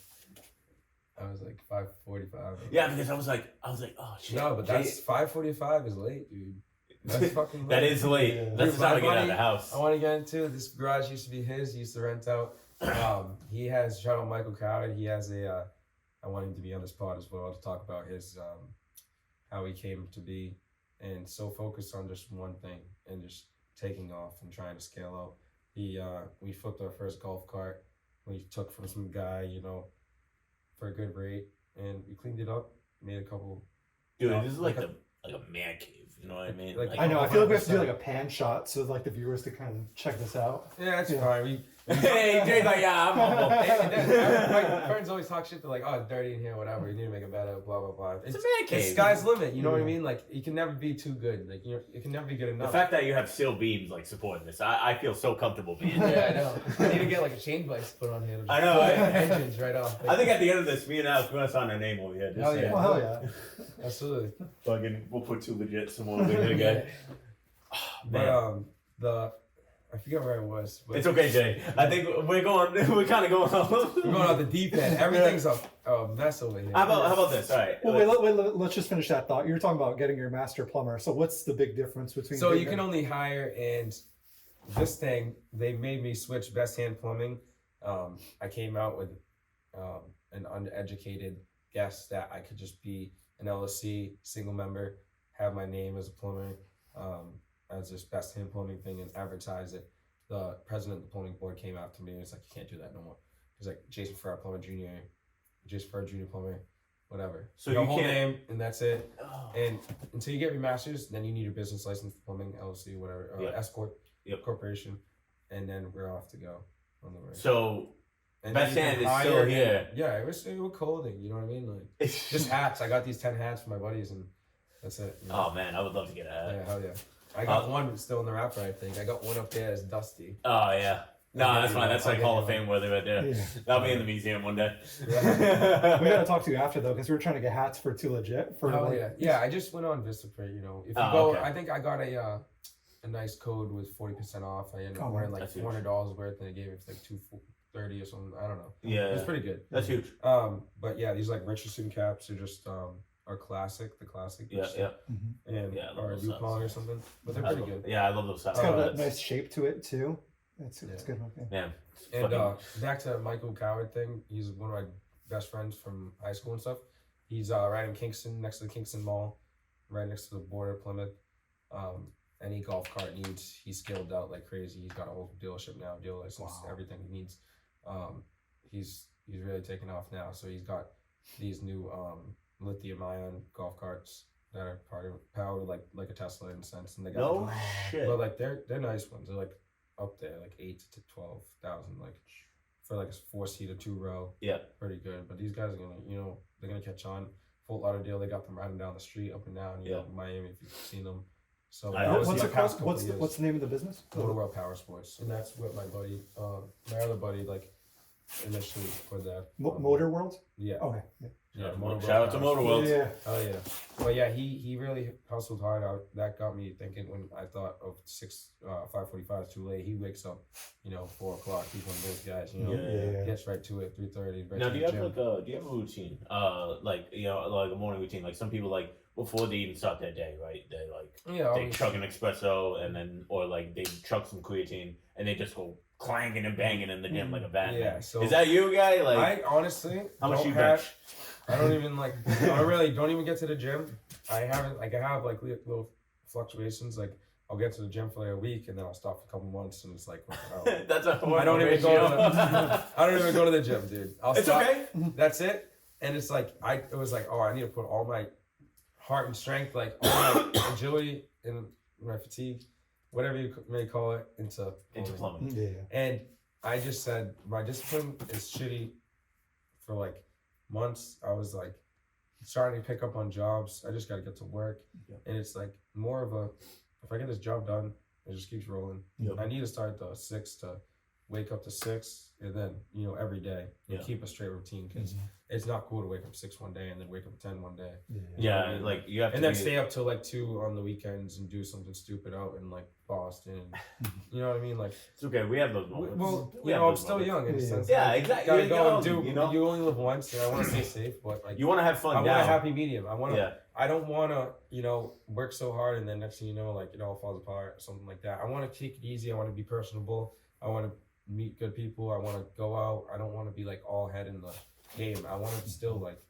5:45. Yeah, because I was like, oh shit. No, but Jay- that's 5:45 is late, dude. That's fucking That late. is late. Yeah. That's the time to get out of the house. I want to get into this garage. Used to be his. He used to rent out. He has shout out Michael Coward. He has a. I want him to be on this pod as well to talk about his how he came to be, and so focused on just one thing and just taking off and trying to scale out. We flipped our first golf cart. We took from some guy, for a good rate, and we cleaned it up. Made a couple. Dude, this is like a man cave. You know what I mean? Like- I know. I feel like we have to do like a pan shot so like the viewers to kind of check this out. Yeah, that's Yeah. fine. Hey, Jay's like, yeah, I'm humble. My friends always talk shit. They're like, "Oh, it's dirty in here, whatever. You need to make it better." Blah blah blah. It's a man cave. It's sky's limit. You know what I Yeah. mean? Like, you can never be too good. Like, it can never be good The enough. fact that you have steel beams like supporting this, I feel so comfortable being here. Yeah, I know. I need to get like a chain vise put on here. I know, right? Engines right off. I think at the end of this, me and Alex, we're gonna sign our name over here. Just Hell saying. yeah. Well, hell yeah. Absolutely. Fucking, we'll put two legit some more over here again. But I forget where I was. But It's okay, Jay. I think we're kind of going on. we're going out the deep end. Everything's a mess over here. How about this? All right. Well, wait, let's just finish that thought. You were talking about getting your master plumber. So what's the big difference between? So getting you can only hire, and this thing, they made me switch best hand plumbing. I came out with an uneducated guess that I could just be an LLC single member, have my name as a plumber, as this best hand plumbing thing, and advertise it. The president of the plumbing board came out to me and was like, "You can't do that no more." He's like, "Jason Ferreira plumber junior, Jason Ferreira junior plumber, whatever." So your you whole can't- name and that's it. Oh. And until you get your master's, then you need your business license for plumbing, LLC, whatever, or Yeah. S corp, Yep. corporation, and then we're off to go on the way. So And Best then you Hand can is hire still and- here. Yeah, it was clothing. You know what I mean? Like just hats. I got these 10 hats for my buddies, and that's it. You know? Oh man, I would love to get a hat. Yeah, hell yeah. I got one still in the wrapper. I think I got one up there as Dusty. Oh yeah. No, Yeah, that's fine. That's like I'll get Hall you of one. Fame worthy right there. Yeah. That'll be in the museum one day. we gotta talk to you after though, because we were trying to get hats for Too Legit. For Oh like, yeah, yeah. I just went on Vistaprint. If you Oh, go, okay. I think I got a nice code with 40% off. I ended up Oh, wearing like that's huge. $400 worth, and they gave it for like $230 or something. I don't know. It Yeah, was pretty good. that's huge. But yeah, these like Richardson caps are just are classic, the classic. Yeah, yeah. And Yeah, I love or a those Yukon sizes. or something. But they're I pretty love- good. Yeah, I love those. It's got that that's- nice shape to it too. It's Yeah. good looking. Man, And fucking- back to Michael Coward thing. He's one of my best friends from high school and stuff. He's right in Kingston, next to the Kingston Mall, right next to the border of Plymouth. Any golf cart needs, he's scaled out like crazy. He's got a whole dealership now, dealer license, Wow. everything he needs. He's really taken off now. So he's got these new lithium ion golf carts that are powered like a Tesla in a sense, and they got no shit. but like they're nice ones. They're like up there, like 8,000 to 12,000, like for like a 4-seater 2-row. Yeah. Pretty good. But these guys are gonna, they're gonna catch on. Fort Lauderdale, they got them riding down the street, up and down. You know, Miami, if you've seen them. So I that know. was What's my it past called? couple years. What's the name of the business? Motor World Power Sports, and that's what my buddy, my other buddy, like initially put that. Motor World. Yeah. Okay. Yeah. Yeah. Shout out to Motor World. Yeah. Oh yeah, but yeah, he really hustled hard out. That got me thinking when I thought of 5:45 is too late. He wakes up, 4 o'clock. He's one of those guys, Yeah. gets right to it, 3:30. Right Now, to do the you have gym. like do you have a routine? Like like a morning routine. Like some people like before they even start their day, right? They like Yeah, they chug an espresso and then or like they chug some creatine and they just go clanging and banging in the gym like a bad Yeah, man. so Is that you, guy? Like I honestly how much don't you have. bench? I don't even like. I really don't even get to the gym. I haven't like. I have like little fluctuations. Like I'll get to the gym for like a week and then I'll stop for a couple months and it's like. That's a horrible I don't even go to ratio. I don't even go to the gym, dude. I'll It's stop. okay. That's it. And it's like it was like, oh, I need to put all my heart and strength, like all my agility and my fatigue, whatever you may call it, into Plumbing. Yeah. And I just said my discipline is shitty for like months. I was like starting to pick up on jobs. I just got to get to work. Yep. And it's like more of a, if I get this job done, it just keeps rolling. Yep. I need to start the 6 to wake up to 6 and then, every day and Yeah. keep a straight routine because it's not cool to wake up 6 one day and then wake up 10 one day. Yeah, like you have And to then be, stay up till like 2 on the weekends and do something stupid out in like Boston. You know what I mean? Like, It's okay. We have those moments. well, We have I'm those still moments. young in a Yeah. sense. Yeah, Like, exactly. Gotta go and do. You know? You only live once, and I want to stay safe. But like, You want to have fun I now. want a happy medium. I want to. Yeah. I don't want to, work so hard and then next thing you know, like it all falls apart or something like that. I want to take it easy. I want to be personable. I want to meet good people. I want to go out. I don't want to be like all head in the game. I want to still like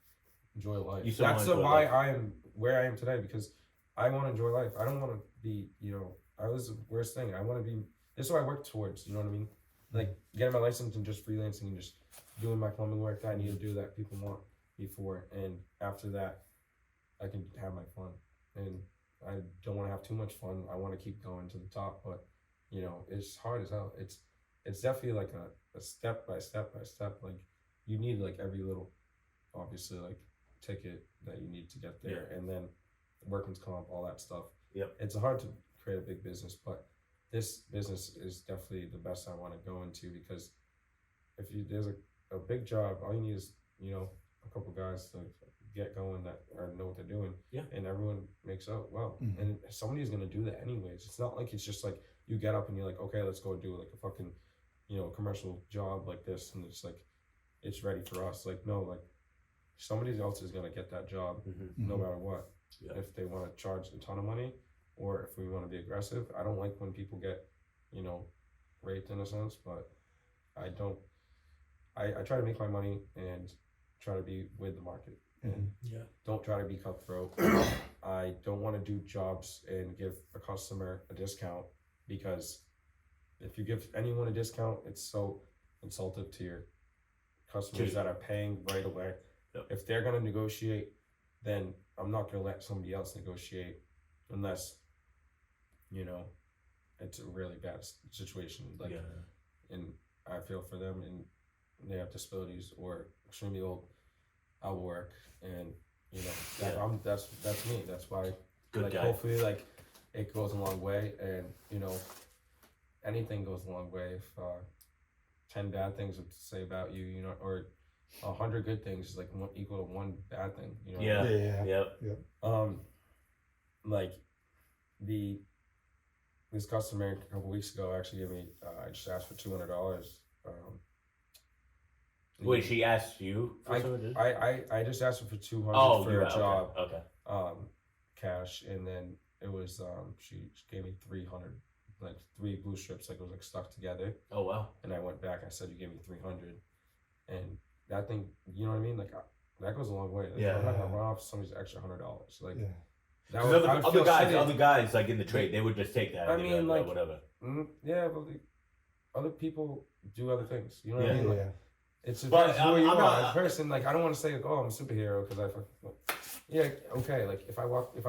enjoy life. That's why I am where I am today, because I want to enjoy life. I don't want to be, I was the worst thing. I want to be, this is what I work towards, you know what I mean? Like getting my license and just freelancing and just doing my plumbing work that I need to do that people want me for. And after that, I can have my fun. And I don't want to have too much fun. I want to keep going to the top, but it's hard as hell. It's definitely like a step by step by step. Like you need like every little, obviously like ticket that you need to get there, and then workman's comp, all that stuff. Yep. It's hard to create a big business, but this business is definitely the best I want to go into, because if there's a big job, all you need is a couple guys to get going that know what they're doing, and everyone makes out well. And somebody's gonna do that anyways. It's not like it's just like you get up and you're like, okay, let's go do like a fucking commercial job like this, and it's like it's ready for us. Like no, like somebody else is gonna get that job no matter what. If they want to charge a ton of money, or if we want to be aggressive. I don't like when people get raped in a sense, but I don't. I try to make my money and try to be with the market, and don't try to be cutthroat. I don't want to do jobs and give a customer a discount, because if you give anyone a discount, it's so insultive to your customers that are paying right away. If they're going to negotiate, then I'm not going to let somebody else negotiate unless it's a really bad situation. Like, and I feel for them, and they have disabilities or extremely old elbow work, and that's me. That's why hopefully like it goes a long way, and anything goes a long way. If 10 bad things to say about you, or 100 good things is like equal to one bad thing. Like this customer a couple weeks ago actually gave me. I just asked for $200. Wait, she asked you for I just asked her for $200 for a job. Okay. Cash, and then it was she gave me $300, like 3 blue strips, like it was like stuck together. Oh wow. And I went back. I said, you gave me $300, and that thing, you know what I mean? Like that goes a long way. Like, I'm not gonna run off somebody's extra $100. Like that was, other guys like in the trade, they would just take that. I mean, like whatever. But other people do other things. You know what I mean? Like, it's who you are as a person. Like I don't want to say like, oh, I'm a superhero because okay. Like if I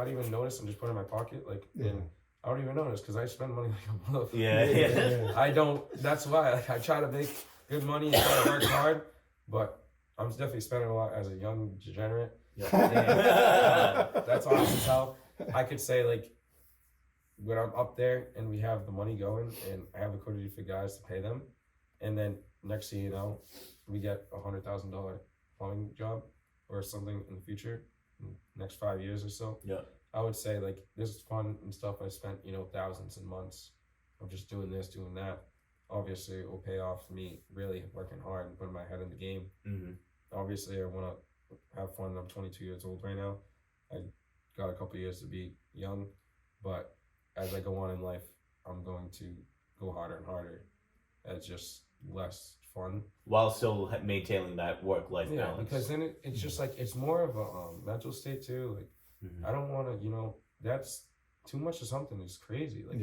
didn't even notice and just put it in my pocket, like then I don't even notice because I spend money like a motherfucker. I don't. That's why I try to make good money and try to work hard, but I'm definitely spending a lot as a young degenerate. That's awesome. How I could say like when I'm up there and we have the money going and I have liquidity for guys to pay them, and then next thing you know, we get $100,000 plumbing job or something in the future, in the next 5 years or so. I would say like this is fun and stuff. I spent thousands and months of just doing this, doing that. Obviously, it will pay off for me really working hard and putting my head in the game. Obviously, I want to have fun. I'm 22 years old right now. I got a couple years to be young, but as I go on in life, I'm going to go harder and harder. It's just less fun while still maintaining that work-life balance. Because then it's just like it's more of a mental state too. Like I don't want to, that's too much of something is crazy. Like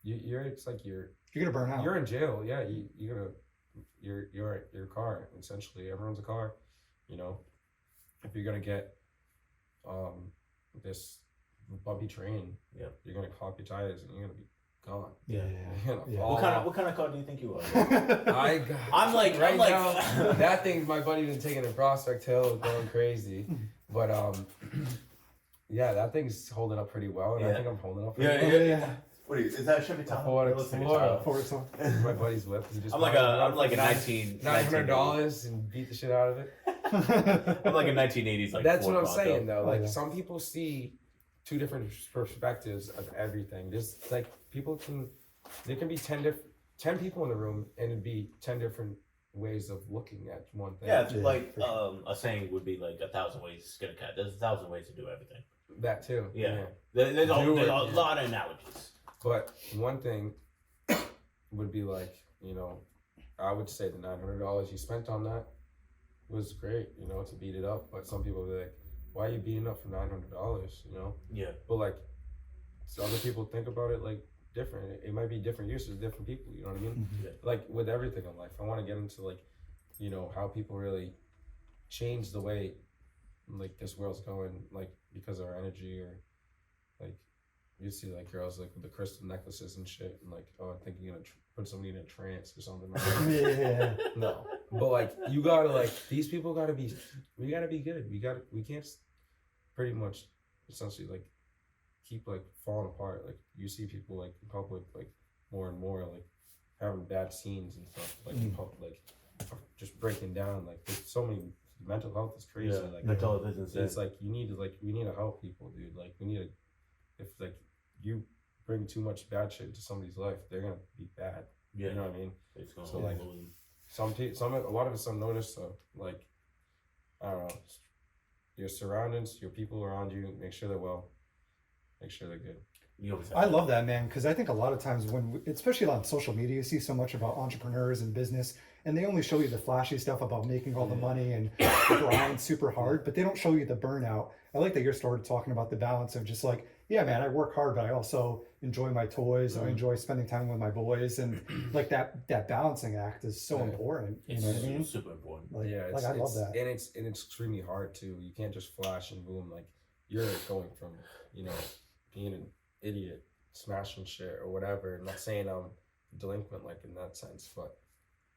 you're it's like you're gonna burn out. You're in jail. Yeah, you're gonna your car essentially. Everyone's a car. If you're gonna get this bumpy train, you're gonna pop your tires and you're gonna be gone. What kind of car do you think you are? I'm like now, that thing my buddy been taking in Prospect Hill, going crazy, but that thing's holding up pretty well, and I think I'm holding up. What is that? Chevy Tahoe? Ford. My buddy's whip. I'm like a $900 and beat the shit out of it. I'm like a 1980s like. That's what I'm saying though. Like some people see 2 different perspectives of everything. There's like there can be 10 people in the room and it'd be 10 different ways of looking at one thing. Yeah, it's Yeah, like for sure. a saying would be like 1,000 ways to skin a cat. There's 1,000 ways to do everything. That too. Yeah. There's a Do it, lot of analogies. But one thing would be like, you know, I would say the $900 you spent on that was great, you know, to beat it up. But some people would be like, why are you beating up for $900, you know? Yeah. But like, so other people think about it like different. It might be different uses, different people, you know what I mean? Yeah. Like with everything in life, I want to get into like, you know, how people really change the way like this world's going, like because of our energy, or like you see like girls like with the crystal necklaces and shit, and like, oh, I think you're gonna put somebody in a trance or something like that. Yeah. No, but like you gotta like these people gotta be, we gotta be good. We can't pretty much essentially like keep like falling apart. Like you see people like in public like more and more like having bad scenes and stuff like in public, like just breaking down. Like there's so many, mental health is crazy. Yeah. Like Mental health is insane. it's like we need to help people, dude. Like we need to, if like you bring too much bad shit into somebody's life, they're gonna be bad. Yeah. You know what I mean? It's going So, to like, a lot of us don't notice. So like, I don't know, your surroundings, your people around you, make sure they're well, make sure they're good. You always have I to- love that, man, because I think a lot of times especially on social media, you see so much about entrepreneurs and business, and they only show you the flashy stuff about making all the money and grind super hard, but they don't show you the burnout. I like that you started talking about the balance of just like, yeah, man, I work hard, but I also enjoy my toys. I enjoy spending time with my boys, and like that balancing act is so important. You It's know what I mean? super important. Like, Yeah, like I love that. and it's extremely hard too. You can't just flash and boom. Like you're going from, you know, being an idiot, smashing shit or whatever. I'm not saying I'm delinquent like in that sense, but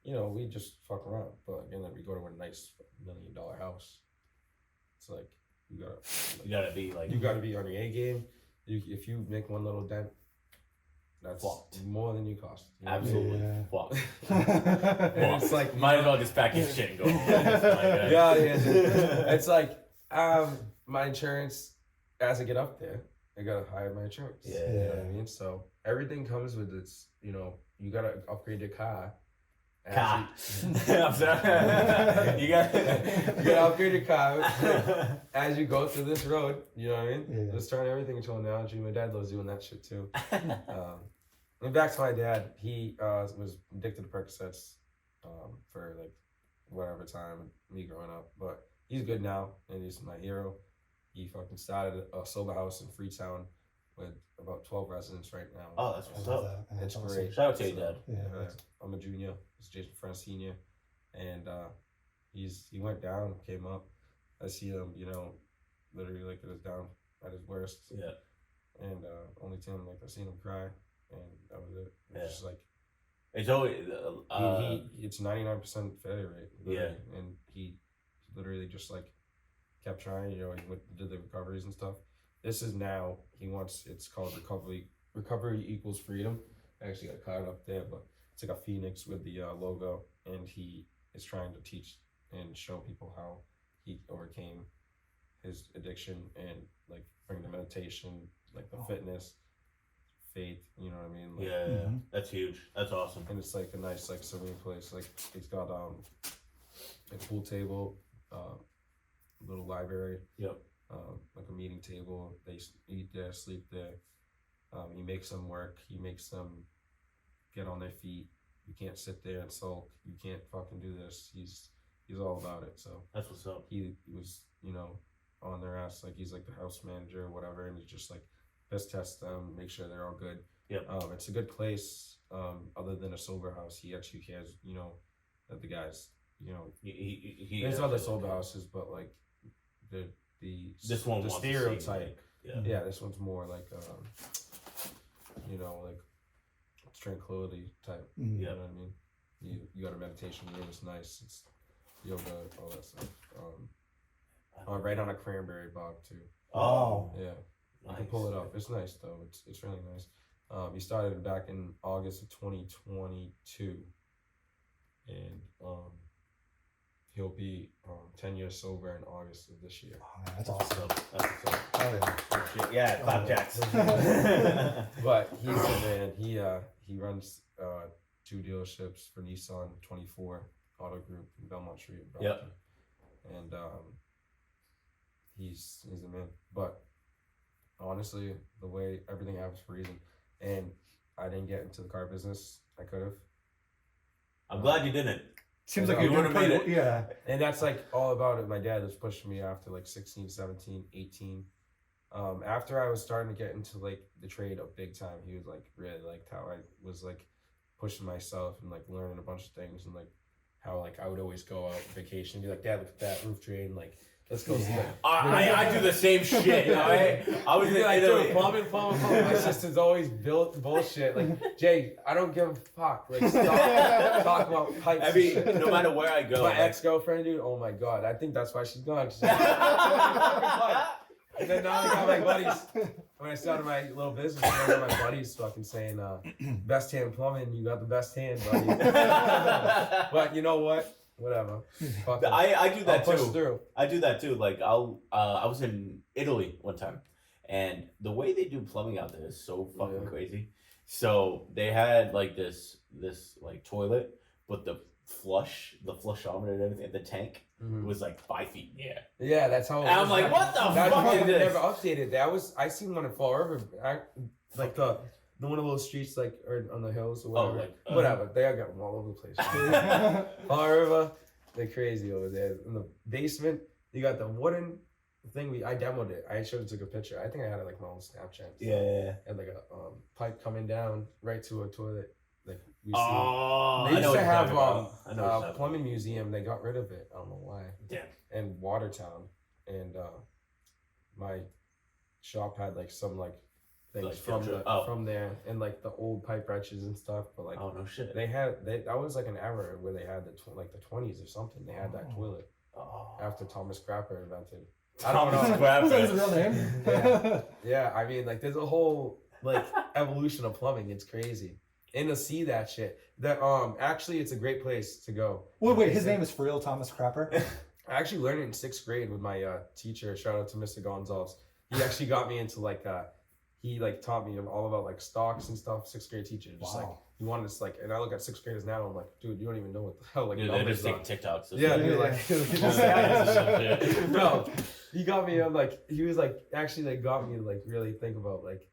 you know, we just fuck around. But again, then we go to a nice $1 million house. It's like you gotta be like, you gotta be on your A game. If you make one little dent, that's Fucked. more than you cost. You know? absolutely Yeah. fucked. And it's like might as well just pack your shit and go home. yeah, it's like my insurance, as I get up there, I gotta hire my insurance. Yeah. You know what I mean? So everything comes with its, you know, you gotta upgrade your car. Car. You, I'm sorry. You got. you gotta upgrade your car as you go through this road. You know what I mean? Yeah. Let's turn everything into an analogy. My dad loves doing that shit too. And back to my dad, he was addicted to Percocets for like whatever time, me growing up. But he's good now, and he's my hero. He fucking started a sober house in Freetown with about 12 residents right now. Oh, that's I what's love up. that. Man, It's that's great. awesome. Shout out to your dad. Yeah, Uh, that's- I'm a junior. It's Jason Ferreira senior, and he went down, came up. I see him, you know, literally like it was down at his worst, Yeah. and only time like I seen him cry, and that was it. Yeah. It's just like It's always. it's 99% failure rate. Literally. Yeah. And he literally just like kept trying. You know, he did the recoveries and stuff. This is now it's called recovery equals freedom. I actually got caught up there, but it's like a phoenix with the logo, and he is trying to teach and show people how he overcame his addiction and like bring the meditation, like the fitness, faith. You know what I mean? Like, Yeah, Mhm. that's huge. That's awesome. and it's like a nice like serene place. Like it's got a pool table, little library, Yep. like a meeting table. They eat there, sleep there. He makes them work. He makes them get on their feet. You can't sit there and sulk. You can't fucking do this. He's all about it. So That's what's up. he was, you know, on their ass. Like he's like the house manager or whatever, and he's just like best test them, make sure they're all good. Yep. It's a good place. Other than a sober house, he actually cares. You know, that the guys. You know, there's other sober houses, but like the This one the wants to see, stereotype. Yeah. Yeah, this one's more like you know, like tranquility type. Mhm. You know what I mean? You got a meditation room. It's nice. It's yoga, all that stuff. Right on a cranberry bog too. Oh. Yeah, you can Nice. pull it up. It's nice though. It's really nice. He started back in August of 2022, and he'll be 10 years sober in August of this year. Oh, man, that's awesome. That's what's up. Oh, yeah. Yeah, flapjacks. But he's a man. He runs 2 dealerships for Nissan, 24 Auto Group in Belmont Street. In Yep. Brockton. And he's the man. But honestly, the way everything happens for a reason, and I didn't get into the car business. I could have. I'm glad you didn't. Seems like You you're doing would've made pretty, it. yeah. And that's like all about it. My dad was pushing me after like 16, 17, 18. After I was starting to get into like the trade of big time, he was like really liked how I was like pushing myself and like learning a bunch of things, and like how like I would always go out on vacation and be like, Dad, look at that roof drain, like let's go see that. I do the same shit. I was You're like, Italy. dude, plumbing. My sister's always built bullshit. Like, Jay, I don't give a fuck. Like, stop talk about pipes. I mean, no matter where I go. My like- ex-girlfriend, dude, oh my god, I think that's why she's gone. She's like, and then now I got my buddies. When I started my little business, I got my buddies fucking saying, best hand plumbing, you got the best hand, buddy. But you know what? Whatever. Fuck it. I do that I'll push too. through. I do that too. Like I was in Italy one time, and the way they do plumbing out there is so fucking Yeah. crazy. So they had like this like toilet, but the flushometer and everything, the tank was like 5 feet in the air. Yeah, that's how it And I'm was. like, what the That's fuck why is they this? never updated that. I seen one in Fall River, like the one of those streets like or on the hills or Oh, whatever. like, Whatever. They got them all over the place. Fall River, they're crazy over there. In the basement, you got the wooden thing. I demoed it. I should have took a picture. I think I had it like my own Snapchat. Yeah. And like a pipe coming down right to a toilet. Like we see. Oh, They I know used what to you're have talking about. I know what you're talking plumbing museum. They got rid of it. I don't know why. Damn. In Watertown, and my shop had like some like things Like from filter- from there, and like the old pipe wrenches and stuff. But like Oh no shit. that was like an era where they had the 20s or something. They had that toilet Oh. after Thomas Crapper invented. I don't know. Was that his real name? Yeah, I mean, like, there's a whole like evolution of plumbing. It's crazy, and to see that shit. That actually, it's a great place to go. Wait, his name is for real Thomas Crapper? I actually learned it in 6th grade with my teacher. Shout out to Mr. Gonzalez. He actually got me into like he like taught me all about like stocks and stuff. 6th grade teacher, just like he wanted us like, and I look at 6th graders now. I'm like, dude, you don't even know what the hell like Dude, they're numbers just are. taking TikToks. Yeah, dude, Yeah. like no, he got me on like he was like actually like got me to like really think about like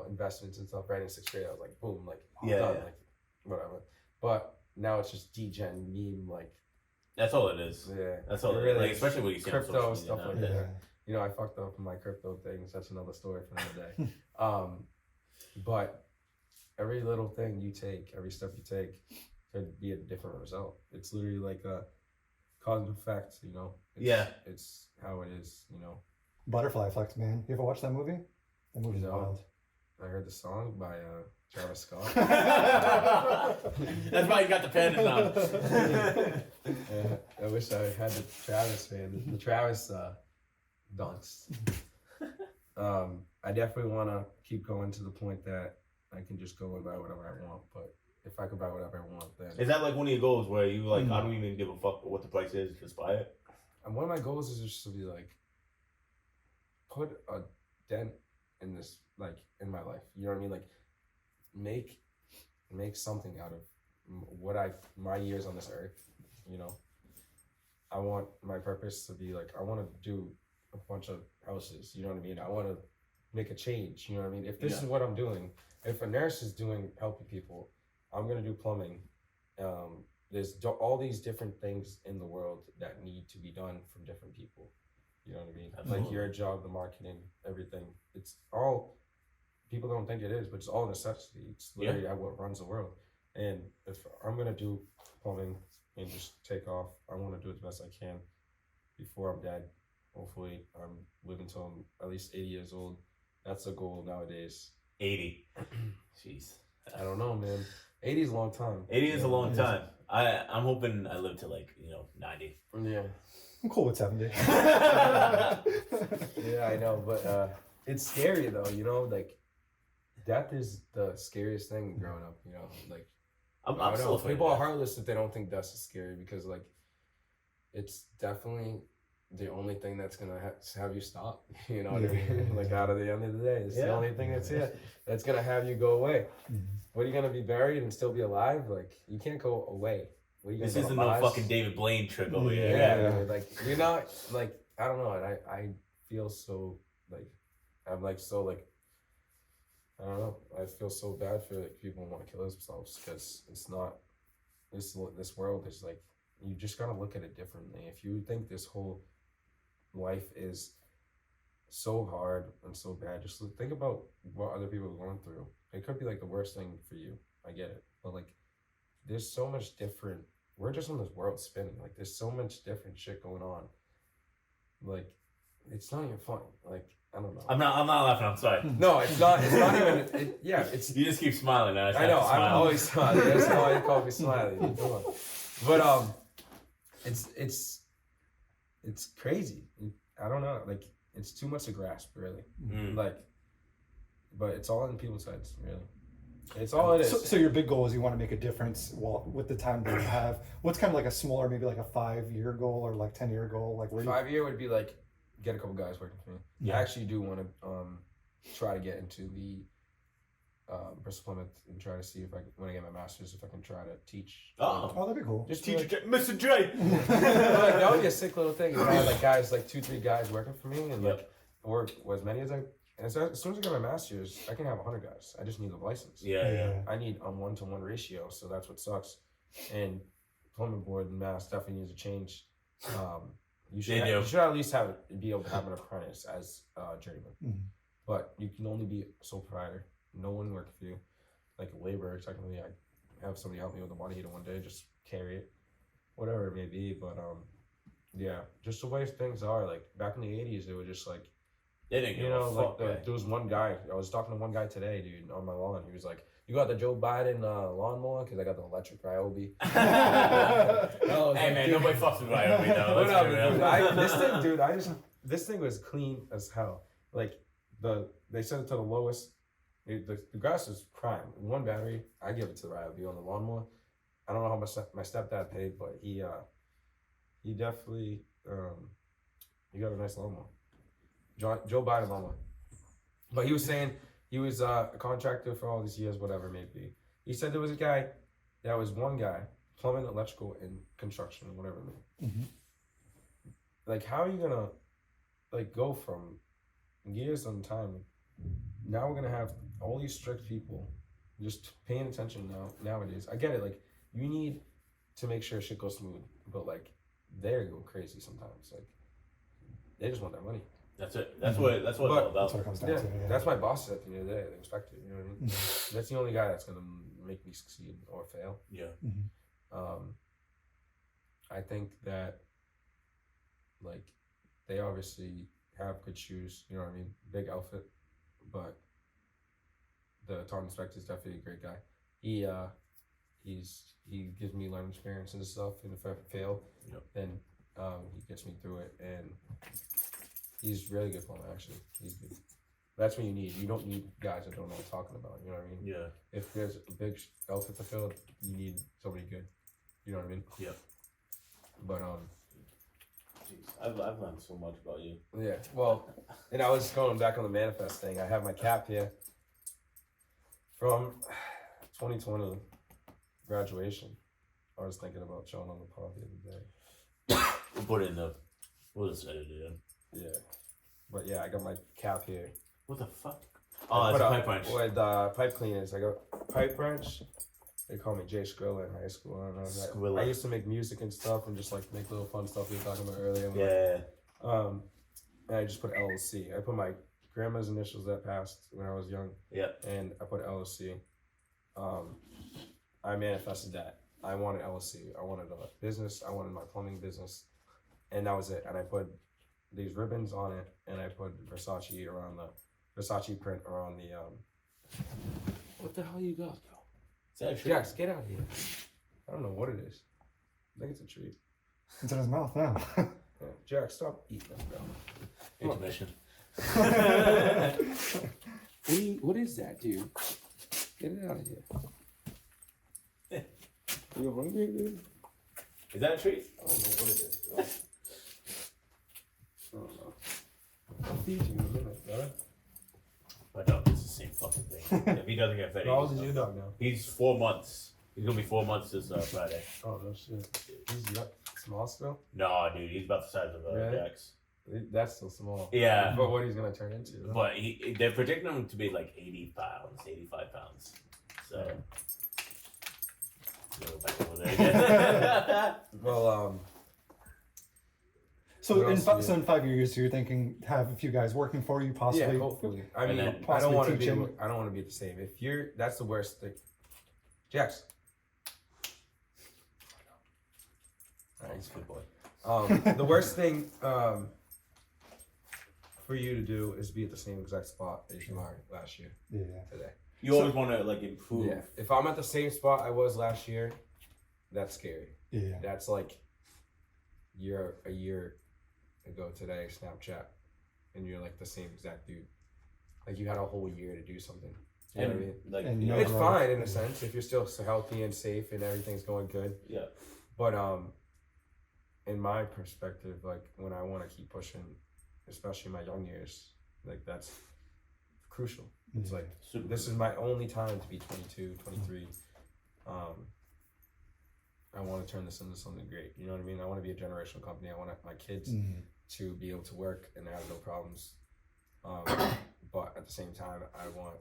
investments and stuff right in 6th grade. I was like boom, like Yeah, done, yeah. like whatever. But now it's just degen meme like That's all it is. yeah. That's all it really is. Like, is. especially when you see Crypto, on social stuff media like nowadays. that. I fucked up in my crypto things. That's another story for another day. But every little thing you take, every step you take, could be a different result. It's literally like a cause and effect. It's, Yeah. It's how it is. Butterfly Effect, man. You ever watch that movie? That movie's No. wild. I heard the song by Travis Scott. That's why you got the pandas on. I wish I had the Travis fan. The Travis dunks. I definitely want to keep going to the point that I can just go and buy whatever I want. But if I could buy whatever I want, then Is that like one of your goals where you like, I don't even give a fuck what the price is, just buy it? and one of my goals is just to be like, put a dent in this, like in my life. You know what I mean? Like, make something out of my years on this earth. I want my purpose to be like, I want to do a bunch of houses. You know what I mean? I want to make a change. You know what I mean? If this is what I'm doing, if a nurse is doing helping people, I'm gonna do plumbing. There's all these different things in the world that need to be done from different people. You know what I mean? Absolutely. Like your job, the marketing, everything. It's all, people don't think it is, but it's all necessity. It's literally what runs the world. And if I'm gonna do plumbing and just take off, I want to do it the best I can before I'm dead. Hopefully, I'm living till I'm at least 80 years old. That's a goal nowadays. 80. Jeez. I don't know, man. 80 is a long time. 80 is a long time. I'm hoping I live to 90. Yeah. I'm cool with 70. Yeah, I know, but it's scary though. Like death is the scariest thing growing up. Like I'm I don't still know. afraid People of are that. heartless if they don't think death is scary because like it's definitely the only thing that's gonna have you stop. You know what I mean? Like out of the end of the day, it's the only thing that's that's gonna have you go away. What are you gonna be buried and still be alive? Like you can't go away. what are you This gonna isn't go to no Oz? fucking David Blaine trick over here. Yeah, dude, like you're not like I don't know, and I feel so like I'm like so like I don't know. I feel so bad for like people who want to kill themselves because it's not this world is like you just gotta look at it differently. If you think this whole life is so hard and so bad, just think about what other people are going through. It could be like the worst thing for you. I get it, but like there's so much different. We're just on this world spinning. Like there's so much different shit going on. Like it's not even funny. Like I don't know. I'm not laughing. I'm sorry. No, it's not. It's not even. It's. You just keep smiling. I I know. I'm always smiling. That's why you call me Smiley. But it's crazy. I don't know. Like it's too much to grasp, really. Like, but it's all in people's heads, really. It's all it is. So your big goal is you want to make a difference with the time that you have. What's kind of like a smaller, maybe like a 5-year goal or like 10-year goal? Like where 5-year would be like get a couple guys working for me. Yeah. I actually do want to try to get into the Bristol Plymouth and try to see if when I get my master's, if I can try to teach. Oh, that'd be cool. Just Teacher like, J, Mr. J. like, that would be a sick little thing. If I had like guys, like 2-3 guys working for me, and like work as many as I. And so as soon as I get my master's, I can have 100 guys. I just need the license. Yeah. I need a 1-to-1 ratio, so that's what sucks. And plumbing board and mass definitely needs to change. You should at least be able to have an apprentice as a journeyman. Mm-hmm. But you can only be a sole proprietor. No one works for you. Like a laborer, technically, I have somebody help me with the water heater one day, just carry it, whatever it may be. But yeah, just the way things are. Like back in the 80s, they were just like, They didn't give a fuck, there was one guy. I was talking to one guy today, dude, on my lawn. He was like, "You got the Joe Biden lawnmower? Because I got the electric Ryobi." Hey man, nobody fucks with Ryobi though. Whatever, dude. This thing was clean as hell. Like they sent it to the lowest. The grass is prime. One battery, I give it to the Ryobi on the lawnmower. I don't know how much my stepdad paid, but he definitely he got a nice lawnmower. Joe Biden lawnmower. But he was saying he was a contractor for all these years, whatever it may be. He said there was a guy, that was one guy, plumbing, electrical, and construction, whatever it may be. Mm-hmm. Like, how are you gonna go from years on time? Now we're gonna have all these strict people just paying attention nowadays. I get it, like you need to make sure shit goes smooth, but like they go crazy sometimes. Like they just want their money. That's it. That's what it's all about. That's what it comes down to. Yeah. That's my boss at the end of the day. They expect it. You know what I mean? That's the only guy that's gonna make me succeed or fail. Yeah. Mm-hmm. I think that like they obviously have good shoes. You know what I mean? Big outfit, but the town inspector is definitely a great guy. He gives me learning experience and stuff, and if I fail, then he gets me through it, and he's really good plumber, actually. He's good. That's what you need. You don't need guys that don't know what they're talking about. You know what I mean? Yeah. If there's a big outfit to fill, you need somebody good. You know what I mean? Yeah. But Jeez, I've learned so much about you. yeah. Well, and I was going back on the manifest thing. I have my cap here from 2020 graduation. I was thinking about showing on the pod the other day. We'll put it in we'll just edit it in. Yeah. But yeah, I got my cap here. What the fuck? Oh, it's a pipe wrench. With pipe cleaners. I got pipe wrench. They call me Jay Skrilla in high school. I don't know. Skrilla. I used to make music and stuff and just like make little fun stuff we were talking about earlier. Yeah. And I just put LLC. I put my grandma's initials that passed when I was young. Yeah. And I put LLC. I manifested that. I wanted LLC. I wanted a business. I wanted my plumbing business. And that was it. And I put these ribbons on it, and I put Versace around the Versace print around the What the hell you got, bro? Is that a treat? Jax, get out of here. I don't know what it is. I think it's a treat. It's in his mouth now. Yeah. Jax, stop eating them, bro. Intermission. What is that, dude? Get it out of here. You hungry, dude? Is that a treat? I don't know what it is, bro. I don't know. I'll feed you in a minute, brother. My dog is the same fucking thing. If he doesn't get fed, How old is your dog now? He's 4 months. He's gonna be 4 months this Friday. Oh no shit. He's small still. No, dude, he's about the size of Really? Jax. That's still small. Yeah, But what he's gonna turn into? but they're predicting him to be like 80 pounds, 85 pounds. So. Go back over there again. Well, So What else do you- in 5 years, you're thinking have a few guys working for you, possibly. yeah, hopefully. I And mean, then I don't possibly want to teach be. him. I don't want to be the same. If you're, that's the worst thing. Jax. Alright, he's a good boy. The worst thing for you to do is be at the same exact spot as you are last year Yeah. today. You always want to like improve. Yeah. If I'm at the same spot I was last year, that's scary. Yeah. That's like you're a year ago today, Snapchat, and you're like the same exact dude. Like you had a whole year to do something. You know what I mean? Like And you know, no It's growth. fine in a sense if you're still so healthy and safe and everything's going good. yeah. But in my perspective, like when I want to keep pushing, especially in my young years, like that's crucial. It's like Super this is my only time to be 22, 23. I want to turn this into something great. You know what I mean? I want to be a generational company. I want my kids to be able to work and have no problems. But at the same time, I want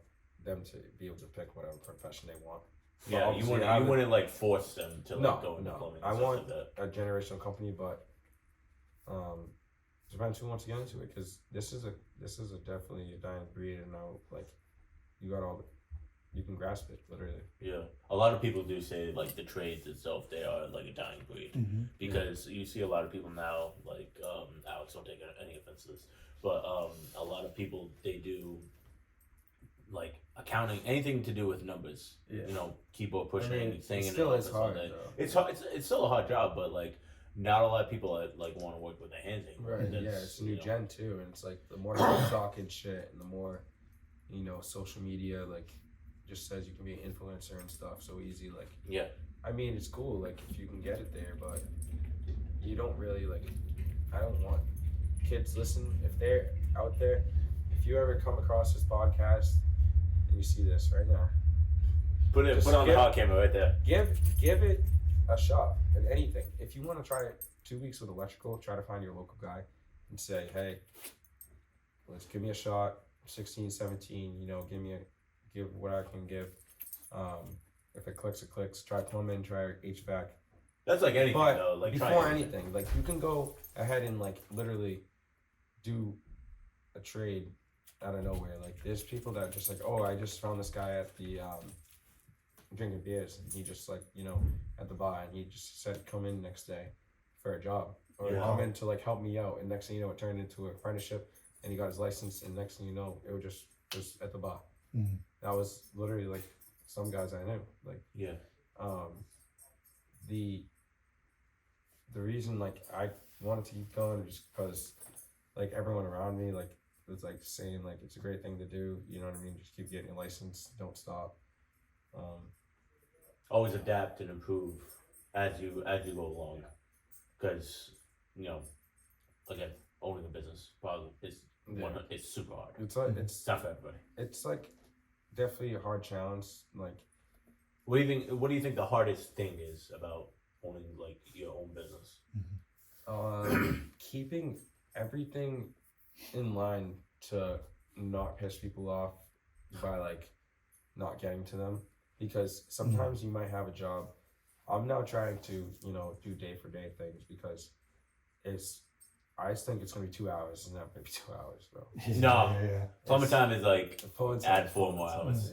them to be able to pick whatever profession they want. But Yeah, you obviously, wouldn't you wouldn't like force them to like No, go into no. plumbing. I and stuff want like that. a generational company, but depends who wants to get into it because this is a definitely a dying breed, and now like you got all the, you can grasp it literally. Yeah, a lot of people do say like the trades itself they are like a dying breed because you see a lot of people now like Alex, don't take any offenses, but a lot of people they do like accounting, anything to do with numbers. Yeah. You know, keyboard pushing, I mean, staying it in still the is office all hard, day. though. It's hard. It's still a hard job, but like not a lot of people like want to work with their hands anymore. Right. That's, Yeah, it's a new you know, gen too, and it's like the more TikTok and shit, and the more social media like just says you can be an influencer and stuff so easy. Like, Yeah. I mean, it's cool like if you can get it there, but you don't really like. I don't want kids listen if they're out there. If you ever come across this podcast and you see this right now, Put Just on the get- hot camera right there. give it a shot in anything. If you want to try it 2 weeks with electrical, try to find your local guy and say, hey, let's give me a shot. 16, 17, give what I can give. If it clicks, it clicks. Try plumbing, try HVAC. That's like anything But though. Like before try anything, like you can go ahead and like literally do a trade out of nowhere. Like there's people that just like, oh, I just found this guy at the drinking beers, and he just like at the bar, and he just said come in next day for a job or Yeah. come in to like help me out, and next thing you know, it turned into an apprenticeship, and he got his license, and next thing you know, it was at the bar. That was literally like some guys I knew. Like Yeah. The reason like I wanted to keep going is because like everyone around me like was like saying like it's a great thing to do, you know what I mean? Just keep getting your license, don't stop. Always adapt and improve as you go along, because again, owning a business probably is it's super hard. It's like It's not for everybody. it's like definitely a hard challenge. Like What do you think? What do you think the hardest thing is about owning like your own business? keeping everything in line to not piss people off by like not getting to them, because sometimes you might have a job. I'm now trying to do day for day things because I just think it's gonna be 2 hours. It's not gonna be 2 hours, bro. No. Yeah. Plumber time is like Phones add 4 more phones, hours.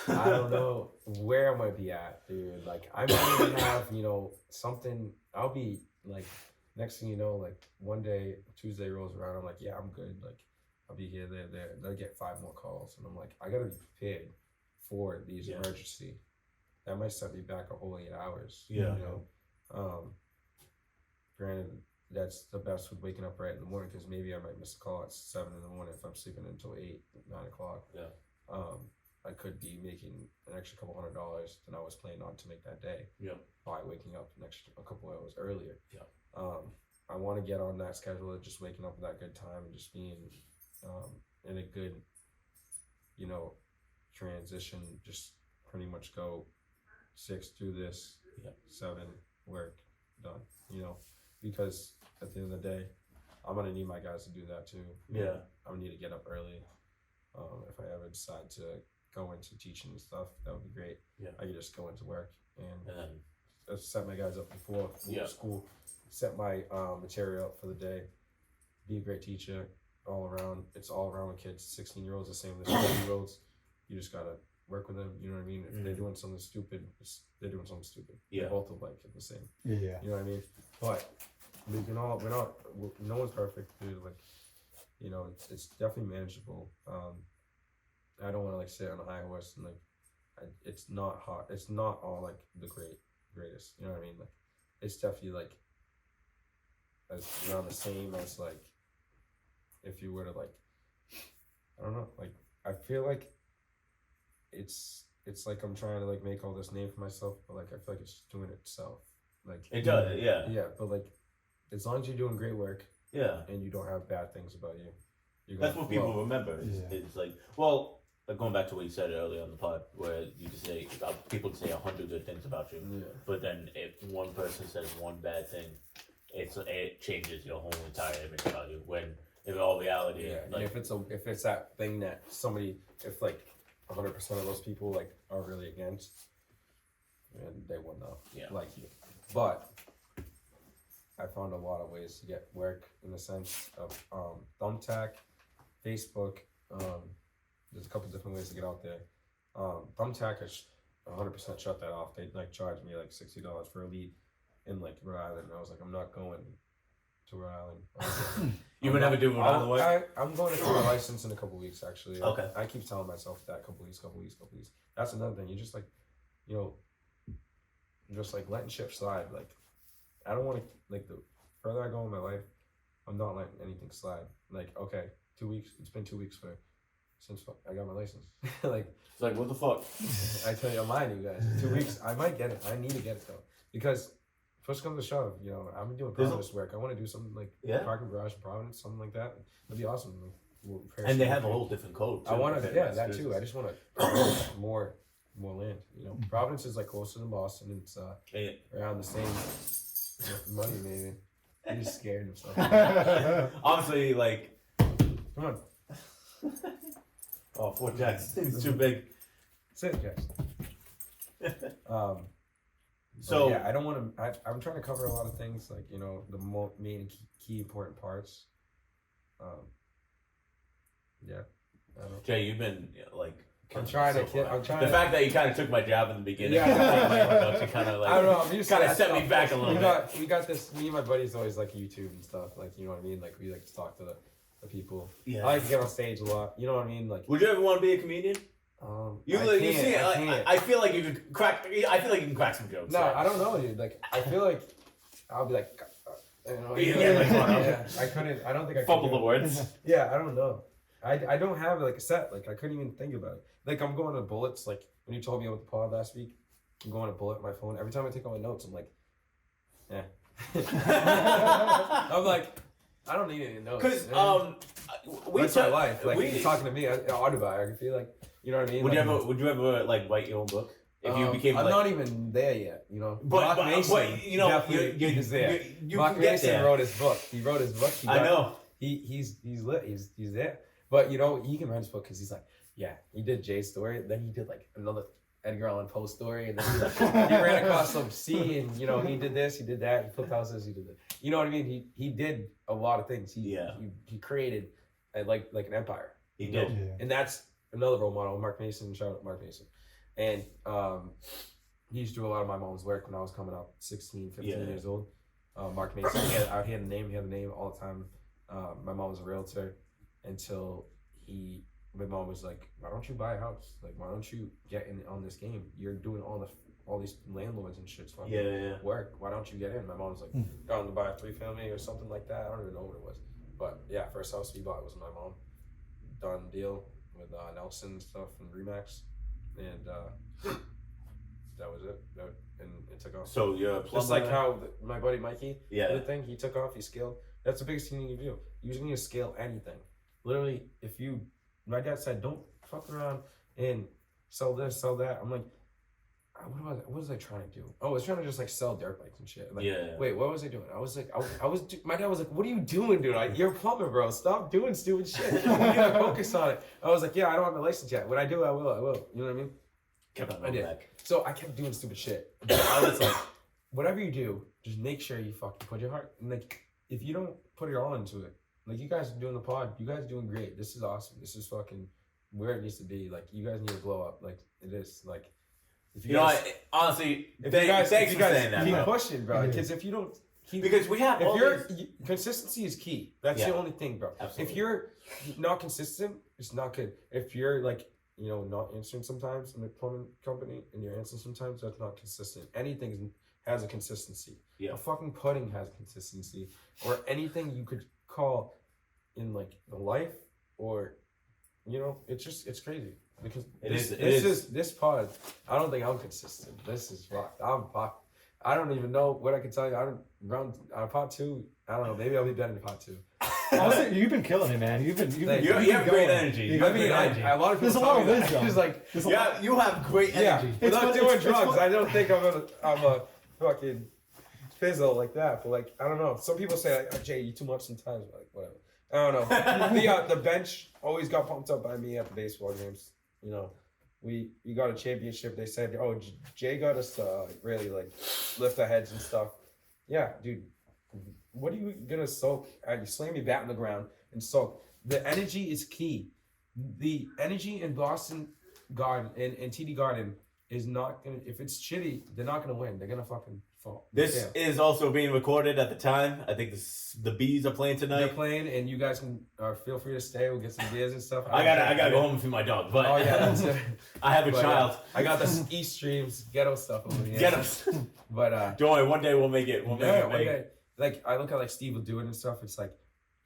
Yeah. I don't know where I'm gonna be at, dude. Like I might even have, something. I'll be like, next thing you know, like one day Tuesday rolls around, I'm like, yeah, I'm good. Like I'll be here, there. And I get 5 more calls, and I'm like, I gotta be prepared for these Yeah. emergency. That might set me back a whole 8 hours. Yeah. Granted, that's the best with waking up right in the morning, because maybe I might miss a call at 7 in the morning if I'm sleeping until 8, 9 o'clock. Yeah. I could be making an extra couple $100 than I was planning on to make that day. Yeah. By waking up a couple hours earlier. Yeah. I want to get on that schedule of just waking up at that good time and just being in a good, transition. Just pretty much go 6, do this, Yeah. 7, work, done. You know, because at the end of the day, I'm gonna need my guys to do that too. Yeah. I'm gonna need to get up early. If I ever decide to go into teaching and stuff, that would be great. Yeah. I could just go into work and And then set my guys up before Yeah. school, set my material up for the day, be a great teacher all around. It's all around with kids. 16-year-olds the same as 20-year-olds. You just gotta work with them. You know what I mean? If they're doing something stupid, they're doing something stupid. Yeah. They both look like it the same. Yeah. You know what I mean? But no one's perfect, dude. Like, you know, it's definitely manageable. I don't want to like sit on a high horse and like, it's not hard. It's not all like the greatest. You know what I mean? Like, it's definitely like as around the same as like if you were to like, I don't know. Like, I feel like it's like I'm trying to like make all this name for myself, but like I feel like it's just doing it itself. Like it does, yeah. yeah, but like as long as you're doing great work Yeah. and you don't have bad things about you, you're That's gonna what people flow. remember. It's like, well, like going back to what you said earlier on the pod, where you just say people say 100 good things about you, Yeah. but then if one person says one bad thing, it changes your whole entire image about you. When in all reality, Yeah, like, and if it's that thing that somebody, if like 100% of those people like are really against, and they will not like you. But I found a lot of ways to get work in the sense of Thumbtack, Facebook. There's a couple different ways to get out there. Thumbtack, I 100% shut that off. They like charged me like $60 for a lead in like Rhode Island. And I was like, I'm not going to Rhode Island. you would never do Rhode Island work? I'm going to get my license in a couple weeks, actually. Okay. I keep telling myself that couple weeks. That's another thing. You just like, you know, just like letting shit slide. Like, I don't want to, like, the further I go in my life, I'm not letting anything slide. Like, okay, 2 weeks. It's been 2 weeks since I got my license. Like, It's like, what the fuck? I tell you, I'm lying to you guys. 2 weeks. I might get it. I need to get it though, because push comes to shove, you know, I've been doing Providence work. I want to do something like parking garage in Providence, something like that. That'd be awesome. Like, And they have a whole different code. I want to, that too. I just want to more land. You know, Providence is like closer than Boston. It's around the same money, maybe. He's scared of stuff. Honestly, like, Come on, oh, Fort Jackson, it's too big. sit, Jackson. So yeah, I don't want to. I'm trying to cover a lot of things, like, you know, the main and key important parts. Yeah. I don't, Jay, you've been like. I'm trying to. The fact that you kind of took my job in the beginning, Yeah. you kind of like. I don't know. I'm used to kind of that set me stuff. back a little bit. We got this. Me and my buddies always like YouTube and stuff. Like, you know what I mean. Like, we like to talk to the people. Yeah. I like to get on stage a lot. You know what I mean. Like, Would you ever want to be a comedian? You see, I feel like you could crack. I feel like you can crack some jokes. No, right? I don't know, dude. Like, I feel like I'll be like, you know, I couldn't. I don't think I could Fumble do the it. words. Yeah, I don't know. I don't have like a set. Like, I couldn't even think about it. Like, I'm going to bullets. Like, when you told me about the pod last week, I'm going to bullet my phone. Every time I take all my notes, I'm like, I'm like, I don't need any notes. Because that's my life. Like, you're talking to me, autobiography. Like, you know what I mean? Would you ever like write your own book if you became? I'm like, not even there yet. You know, But Mason, you know, definitely is there. You Mark can get Mason there. wrote his book. He wrote his book. I know. He's lit. He's there. But you know, he can write his book because he's like, yeah, he did Jay's story. Then he did like another Edgar Allan Poe story, and then he ran across some sea, and you know, he did this, he did that, he flipped houses, he did that. You know what I mean? He did a lot of things. He created like an empire. He did. Yeah. And that's another role model, Mark Mason. Shout out Mark Mason. And he used to do a lot of my mom's work when I was coming up, 16, 15 years old. Mark Mason, he had the name all the time. My mom was a realtor until my mom was like, why don't you buy a house? Like, why don't you get in on this game? You're doing all these landlords and shit's fucking work. Why don't you get in? My mom was like, going to buy a 3-family or something like that. I don't even know what it was. But yeah, first house we bought was my mom. Done deal with Nelson and stuff and Remax. And that was it. And it took off. So you're a plumber. Just like how my buddy Mikey Yeah. did the thing, he took off, he scaled. That's the biggest thing you can do. You just need to scale anything. Literally, my dad said, don't fuck around and sell this, sell that. I'm like, what was I trying to do? Oh, I was trying to just like sell dirt bikes and shit. Like, Yeah. wait, what was I doing? I was like, my dad was like, what are you doing, dude? Like, you're a plumber, bro. Stop doing stupid shit. You need to focus on it. I was like, yeah, I don't have my license yet. When I do, I will. You know what I mean? Kept on I did. back. So I kept doing stupid shit. But I was like, whatever you do, just make sure you fucking put your heart. And like, if you don't put your all into it, like you guys are doing the pod, you guys are doing great. This is awesome. This is fucking where it needs to be. Like, you guys need to blow up. Like, it is. Like, if You know, honestly, if you guys, thanks if for you guys saying that, keep bro. pushing, bro. Because if you don't keep, Because we have all if you're these- consistency is key. That's Yeah. the only thing, bro. Absolutely. If you're not consistent, it's not good. If you're like, you know, not answering sometimes in the plumbing company and you're answering sometimes, that's not consistent. Anything has a consistency. Yeah. A fucking pudding has consistency, or anything you could call in like the life, or you know, it's crazy. Because this pod, I don't think I'm consistent. This is fucked. I don't even know what I can tell you. I don't round part 2. I don't know. Maybe I'll be better in part 2. Honestly, you've been killing it, man. You've been You have great energy. You I have mean, great energy. a lot of There's people a lot tell of me that. wisdom. It's like, Yeah, you have great yeah, energy. without It's doing it's drugs, fun. I don't think I'm a fucking fizzle like that. But like, I don't know. Some people say like, oh, Jay, you too much sometimes. But like, whatever. I don't know. The bench always got pumped up by me at the baseball games. You know, we got a championship. They said, oh, Jay got us to really like lift our heads and stuff. Yeah, dude. What are you gonna soak? You slam your bat in the ground and soak. The energy is key. The energy in Boston Garden and TD Garden is not gonna. If it's shitty, they're not gonna win. They're gonna fucking fall. This is also being recorded at the time. I think the Bees are playing tonight. They're playing, and you guys can feel free to stay. We'll get some beers and stuff. I gotta go home and feed my dog. But Oh yeah, that's it. I have a But, child. I got the East Streams ghetto stuff over here. Get him. But Don't worry. One day we'll make it. We'll make yeah, it one big. day, like I look at like Steve will do it and stuff. It's like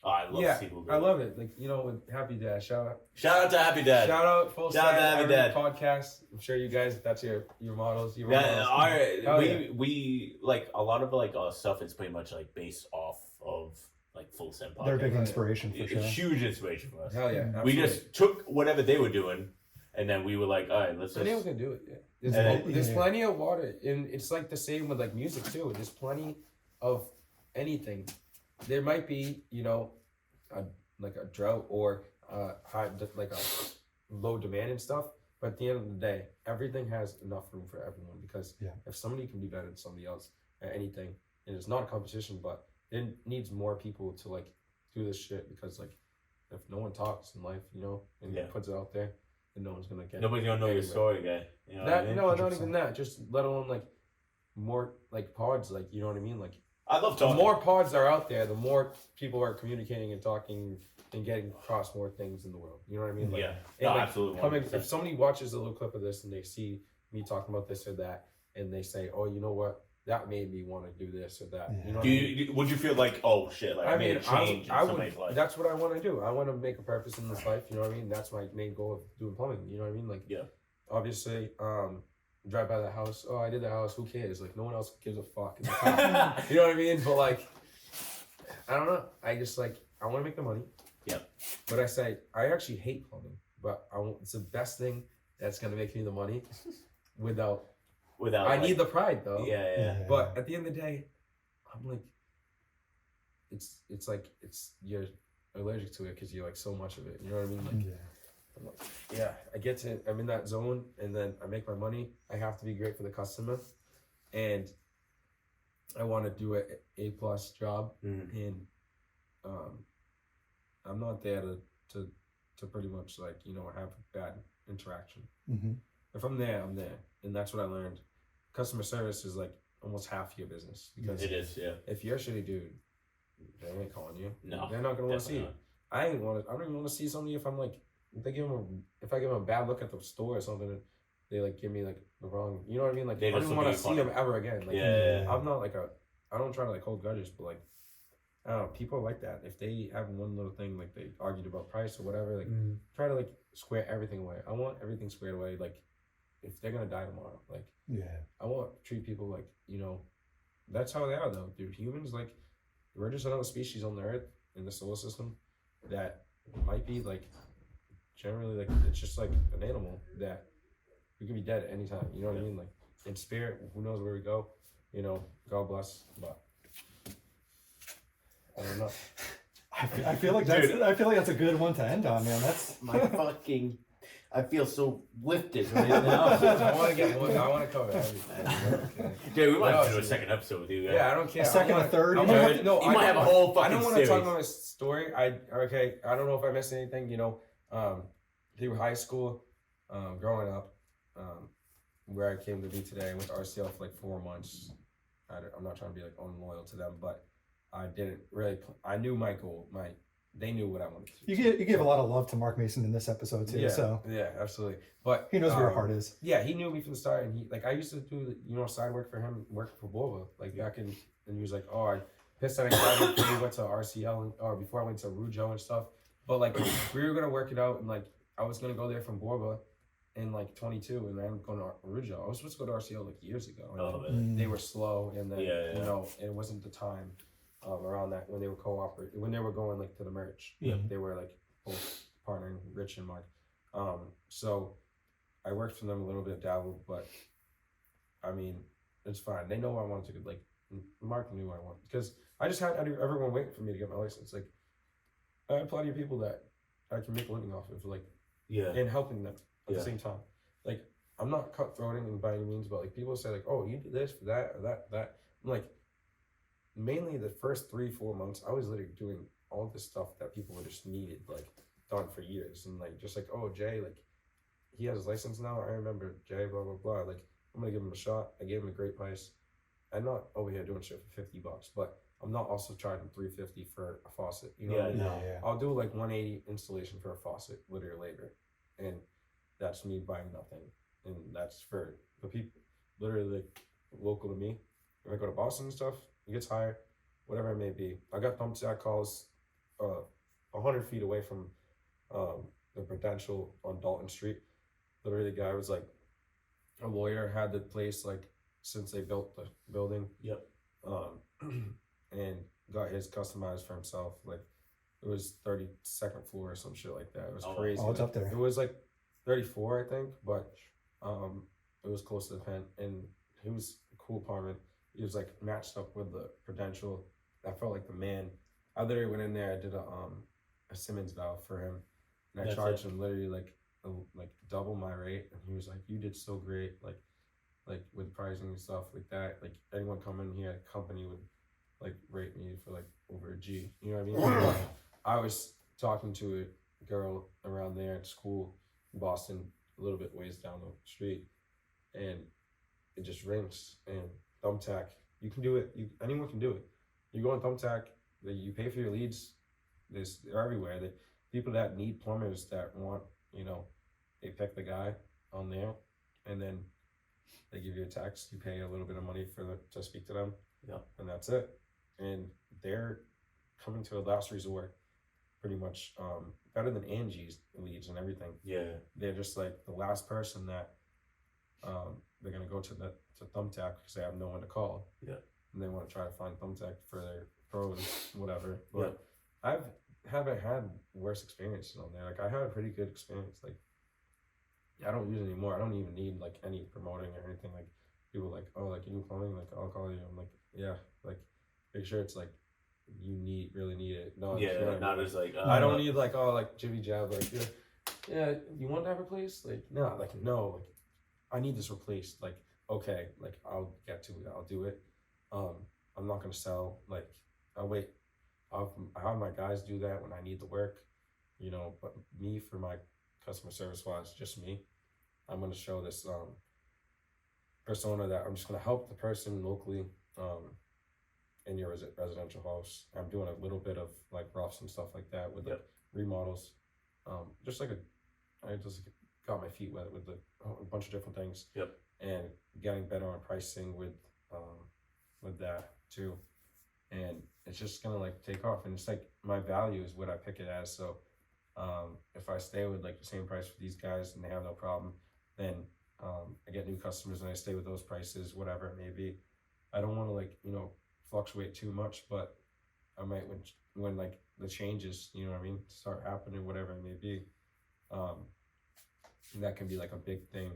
Oh, I love Steve Will. I love it. Like, you know, with Happy Dad, shout Shout out to Happy Dad. out full Shout out to Happy every Dad. podcast. I'm sure you guys, that's your models. Your Yeah, models. Hell we like a lot of like our stuff is pretty much like based off of like Full Send podcast. They're a big inspiration for It's sure. a huge inspiration for us. Hell yeah. We absolutely. just took whatever they were doing, and then we were like, all right, let's just. Anyone can do it. Yeah. There's Yeah. plenty of water, and it's like the same with like music too. There's plenty of anything. There might be, you know, like a drought or high, like a low demand and stuff. But at the end of the day, everything has enough room for everyone, because if somebody can be better than somebody else at anything, and it's not a competition, but it needs more people to like do this shit, because like if no one talks in life, you know, and puts it out there, then no one's gonna get Nobody's gonna know your anywhere. story, guy. You know what That I mean? no, not 100%. even that. Just let alone like more like pods, like you know what I mean. Like I love the talking. more pods are out there, the more people are communicating and talking and getting across more things in the world. You know what I mean? Like, Yeah. and, No, like, absolutely. coming, 100%. if somebody watches a little clip of this and they see me talking about this or that, and they say, "Oh, you know what? That made me want to do this or that." Yeah. You know what Do I mean? you, would you feel like, oh shit, like I made a change I in would. somebody's life? That's what I want to do. I want to make a purpose in this life. You know what I mean? That's my main goal of doing plumbing. You know what I mean? Like, Yeah. Obviously, drive by the house. Oh, I did the house. Who cares? Like, no one else gives a fuck. You know what I mean? But like, I don't know. I just like I want to make the money. Yep. But I say I actually hate plumbing, but it's the best thing that's gonna make me the money. Without I need the pride though. Yeah. But at the end of the day, I'm like, it's like you're allergic to it because you're like so much of it. You know what I mean? Like, I'm like, yeah, I'm in that zone, and then I make my money. I have to be great for the customer, and I want to do a plus job, and I'm not there to pretty much like, you know, have bad interaction. Mm-hmm. If I'm there, I'm there, and that's what I learned. Customer service is like almost half your business, because It is, yeah. if you're a shitty dude, they ain't calling you. No, They're not gonna want to see you. definitely I don't even want to see somebody if I'm like, if I give them a bad look at the store or something, and they like give me like the wrong, you know what I mean? Like, They I don't just even look want at to you see funny. them ever again. Like, Yeah. I'm not like I don't try to like hold grudges, but like, I don't know, people are like that. If they have one little thing, like they argued about price or whatever, like try to like square everything away. I want everything squared away. Like, if they're gonna die tomorrow, like, I want to treat people like, you know, that's how they are though, dude. Humans, like, we're just another species on the earth in the solar system that might be like, generally, like, it's just like an animal that we could be dead at any time. You know what I mean? Like, in spirit, who knows where we go? You know, God bless. But I don't know. I feel like that's a good one to end on, man. That's My fucking, I feel so lifted right now. I want to get more. I want to cover everything. Dude, we might have to What do a else? second episode with you. Yeah, I don't care. a second, I a third. I you wanna, know? no, You might have a whole fucking I don't want to series. talk about my story. I don't know if I missed anything. You know, through high school, growing up, where I came to be today, I went to RCL for like 4 months. I'm not trying to be like unloyal to them, but I didn't really. I knew my goal. They knew what I wanted to do. You gave a lot of love to Mark Mason in this episode too. Yeah, so yeah, absolutely. But he knows where your heart is. Yeah, he knew me from the start, and he like I used to do side work for him, working for Borba, like back in, and he was like, oh, I pissed on side work when we went to RCL or before I went to Rujo and stuff. But like we were gonna work it out, and like I was gonna go there from Borba in like 22, and I'm going to Rujo. I was supposed to go to RCL like years ago. And Oh, then they were slow, and then Yeah. you know it wasn't the time. Around that when they were when they were going like to the merch, they were like both partnering Rich and Mark. So I worked for them a little bit, dabbled, but I mean it's fine. They know what I wanted to like. Mark knew what I wanted because I just had everyone waiting for me to get my license. Like I had plenty of people that I can make a living off of, like and helping them at the same time. Like I'm not cutthroating by any means, but like people say like, oh, you do this for that or that. I'm like. Mainly the first 3-4 months, I was literally doing all this stuff that people would just needed, like done for years, and like just like, oh, Jay, like he has his license now. I remember Jay, blah blah blah. Like I'm gonna give him a shot. I gave him a great price. I'm not over here doing shit for $50, but I'm not also charging $350 for a faucet. You know what I mean? Yeah. I'll do like 180 installation for a faucet, literally labor, and that's me buying nothing, and that's for the people literally like local to me. When I go to Boston and stuff. It gets higher, whatever it may be. I got thumbtack calls 100 feet away from the Prudential on Dalton Street. Literally, the guy was like a lawyer, had the place like since they built the building. Yep. And got his customized for himself. Like it was 32nd floor or some shit like that. It was crazy. Oh, it's like, up there. It was like 34, I think, but it was close to the pen, and he was a cool apartment. He was like matched up with the Prudential. I felt like the man. I literally went in there. I did a Simmons valve for him, and I charged him literally like double my rate. And he was like, "You did so great, like with pricing and stuff like that. Like anyone coming here, company would like rate me for like over a G. You know what I mean?" I was talking to a girl around there at school in Boston, a little bit ways down the street, and it just rings and. Thumbtack, you can do it. Anyone can do it. You go on Thumbtack, you pay for your leads. They're everywhere. The people that need plumbers that want, they pick the guy on there, and then they give you a text. You pay a little bit of money to speak to them, and that's it. And they're coming to a last resort, pretty much better than Angie's leads and everything. Yeah, they're just like the last person that they're gonna go to Thumbtack because they have no one to call. Yeah. And they want to try to find Thumbtack for their pros, whatever. But I haven't had worse experiences on there. Like I had a pretty good experience. Like I don't use it anymore. I don't even need like any promoting or anything. Like people like, oh, like you need plumbing, like I'll call you. I'm like, yeah, like make sure it's like you really need it. No, not as like I don't need like jibby jab like yeah, you want that replaced? Like no, like I need this replaced. Like okay, like I'll get to it. I'll do it. I'm not gonna sell. Like I'll wait. I have my guys do that when I need the work, But me for my customer service wise, just me. I'm gonna show this persona that I'm just gonna help the person locally in your residential house. I'm doing a little bit of like roughs and stuff like that with the remodels. I just got my feet wet with a bunch of different things. Yep. And getting better on pricing with that too. And it's just gonna like take off, and it's like my value is what I pick it as. So if I stay with like the same price for these guys and they have no problem, then I get new customers and I stay with those prices, whatever it may be. I don't want to fluctuate too much, but I might when like the changes, start happening, whatever it may be. That can be like a big thing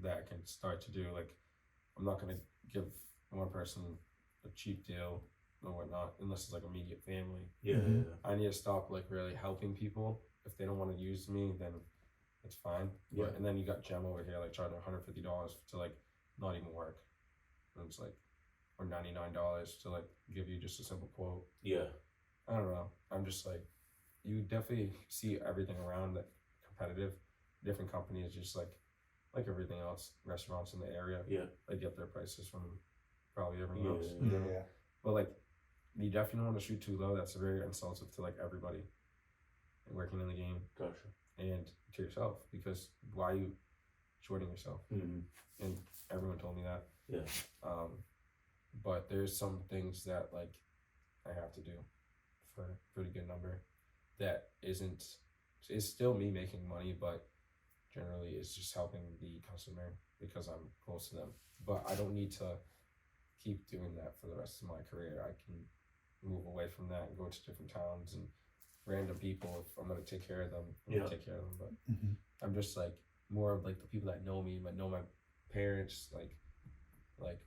that I can start to do. Like I'm not gonna give one person a cheap deal or whatnot unless it's like immediate family. Yeah. Mhm. I need to stop like really helping people. If they don't want to use me, then it's fine. Yeah. But, and then you got Jem over here like charging $150 to like not even work. And it's like, or $99 to like give you just a simple quote. Yeah. I don't know. I'm just like, you definitely see everything around that competitive. Different companies just like everything else, restaurants in the area. Yeah. They get their prices from probably everyone else. Yeah. But like, you definitely don't want to shoot too low. That's very insulting to like everybody working in the game Gotcha. and to yourself, because why are you shorting yourself? Mm-hmm. And everyone told me that. Yeah. But there's some things that like I have to do for a pretty good number that isn't, it's still me making money, but generally it's just helping the customer because I'm close to them. But I don't need to keep doing that for the rest of my career. I can move away from that and go to different towns and random people. If I'm gonna take care of them, I'm gonna take care of them. But Mhm. I'm just like more of like the people that know me, but know my parents, like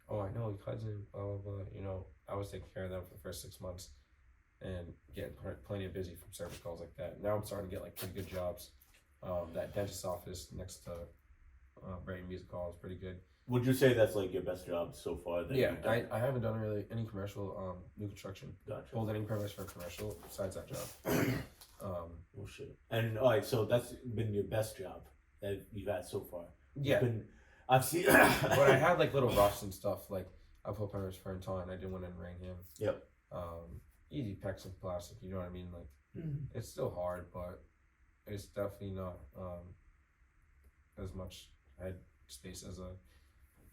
oh, I know your cousin, blah blah blah. You know, I was taking care of them for the first 6 months and getting plenty of busy from service calls like that. Now I'm starting to get like pretty good jobs. That dentist office next to Brayton Music Hall is pretty good. Would you say that's like your best job so far? That Yeah, you've done? I haven't done really any commercial new construction. Gotcha. Pulled any permits for commercial besides that job. Oh shit. And all right, so that's been your best job that you've had so far. Yeah, I've seen. but I had like little roughs and stuff. Like I put permits for Anton. I did one in Rainham. Yep. Easy pecks of plastic. You know what I mean? Like Mhm. it's still hard, but it's definitely not as much head space as a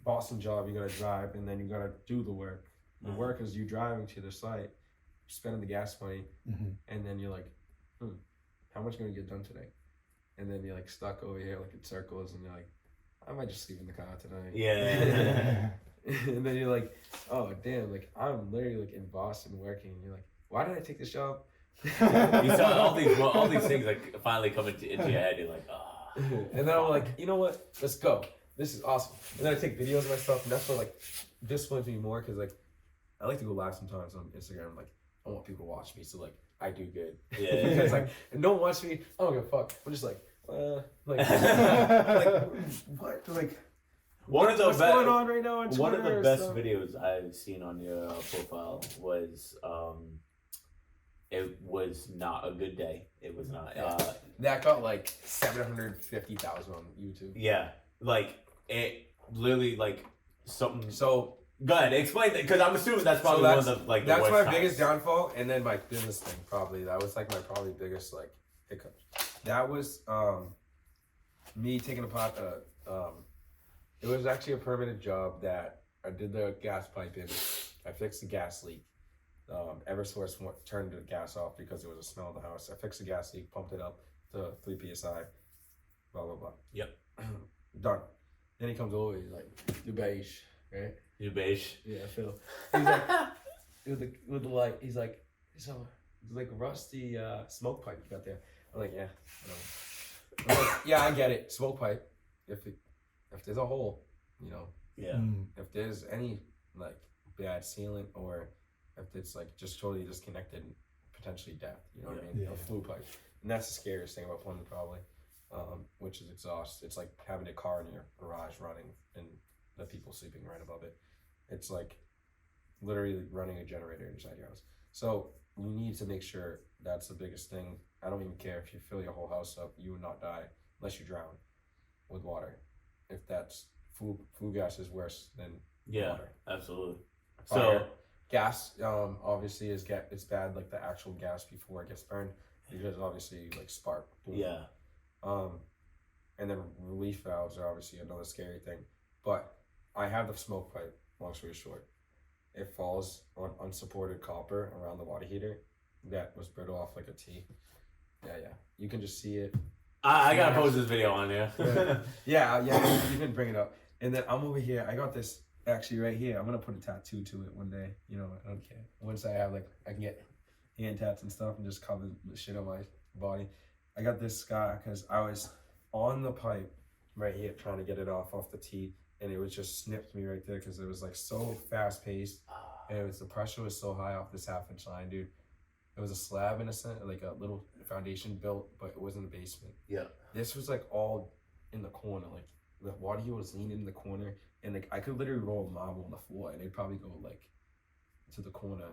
Boston job. You gotta drive and then you gotta do the work. The Mhm. work is you driving to the site, spending the gas money, Mhm. and then you're like, how much gonna get done today? And then you're like stuck over here like in circles, and you're like, I might just sleep in the car tonight. Yeah. And then you're like, oh damn, like I'm literally like in Boston working, and you're like, why did I take this job? You saw all these things like finally come into your head. You're like, ah. And then I'm like, you know what? Let's go. This is awesome. And then I take videos of my stuff, and that's what like disciplines me more, because like I like to go live sometimes on Instagram. Like I want people to watch me, so like I do good. Yeah. Because like if no one watch me, I don't give a fuck. I'm just like like what? Like One of the what's best. going on right now on Twitter? One of the or best stuff? videos I've seen on your profile was it was not a good day. It was not. That got like 750,000 on YouTube. Yeah, like it literally like something. So Go ahead, explain that, because I'm assuming that's probably one of the like the that's worst my times. biggest downfall, and then my business thing probably. That was like my probably biggest like hiccup. That was me taking apart it was actually a permanent job that I did the gas pipe in. I fixed the gas leak. Eversource turned the gas off because there was a smell in the house. I fixed the gas leak, pumped it up to 3 psi. Blah blah blah. Yep. Done. Then he comes over. He's like, "Du beige, right?" You beige. Yeah, Phil. He's like, with the light. He's like, it's like a rusty smoke pipe you got there. I'm like, yeah. I'm like, yeah, I get it. Smoke pipe. If there's a hole, you know, Yeah. Mm. if there's any like bad sealant, or if it's like just totally disconnected, potentially death. You know what I mean? Yeah. A flue pipe, and that's the scariest thing about plumbing probably, which is exhaust. It's like having a car in your garage running and the people sleeping right above it. It's like literally running a generator inside your house. So you need to make sure that's the biggest thing. I don't even care if you fill your whole house up, you would not die unless you drown with water. If that's food gas is worse than Yeah. water. Absolutely. Fire. So Gas obviously it's bad, like the actual gas before it gets burned, because obviously like spark. Boom. yeah. And then relief valves are obviously another scary thing. But I have the smoke pipe, long story short. It falls on unsupported copper around the water heater that was brittle off like a T. Yeah. You can just see it. I gotta post this video on here. Yeah, you can bring it up. And then I'm over here. I got this actually right here. I'm gonna put a tattoo to it one day. You know, I don't care. Once I have like, I can get hand tats and stuff and just cover the shit on my body. I got this scar because I was on the pipe right here trying to get it off the tee, and it was just snipped me right there because it was like so fast paced, and the pressure was so high off this 1/2 inch line, dude. It was a slab in a sense, like a little foundation built, but it wasn't a basement. Yeah. This was like all in the corner, like the water heater was leaning in the corner, and like I could literally roll a marble on the floor, and it'd probably go like to the corner,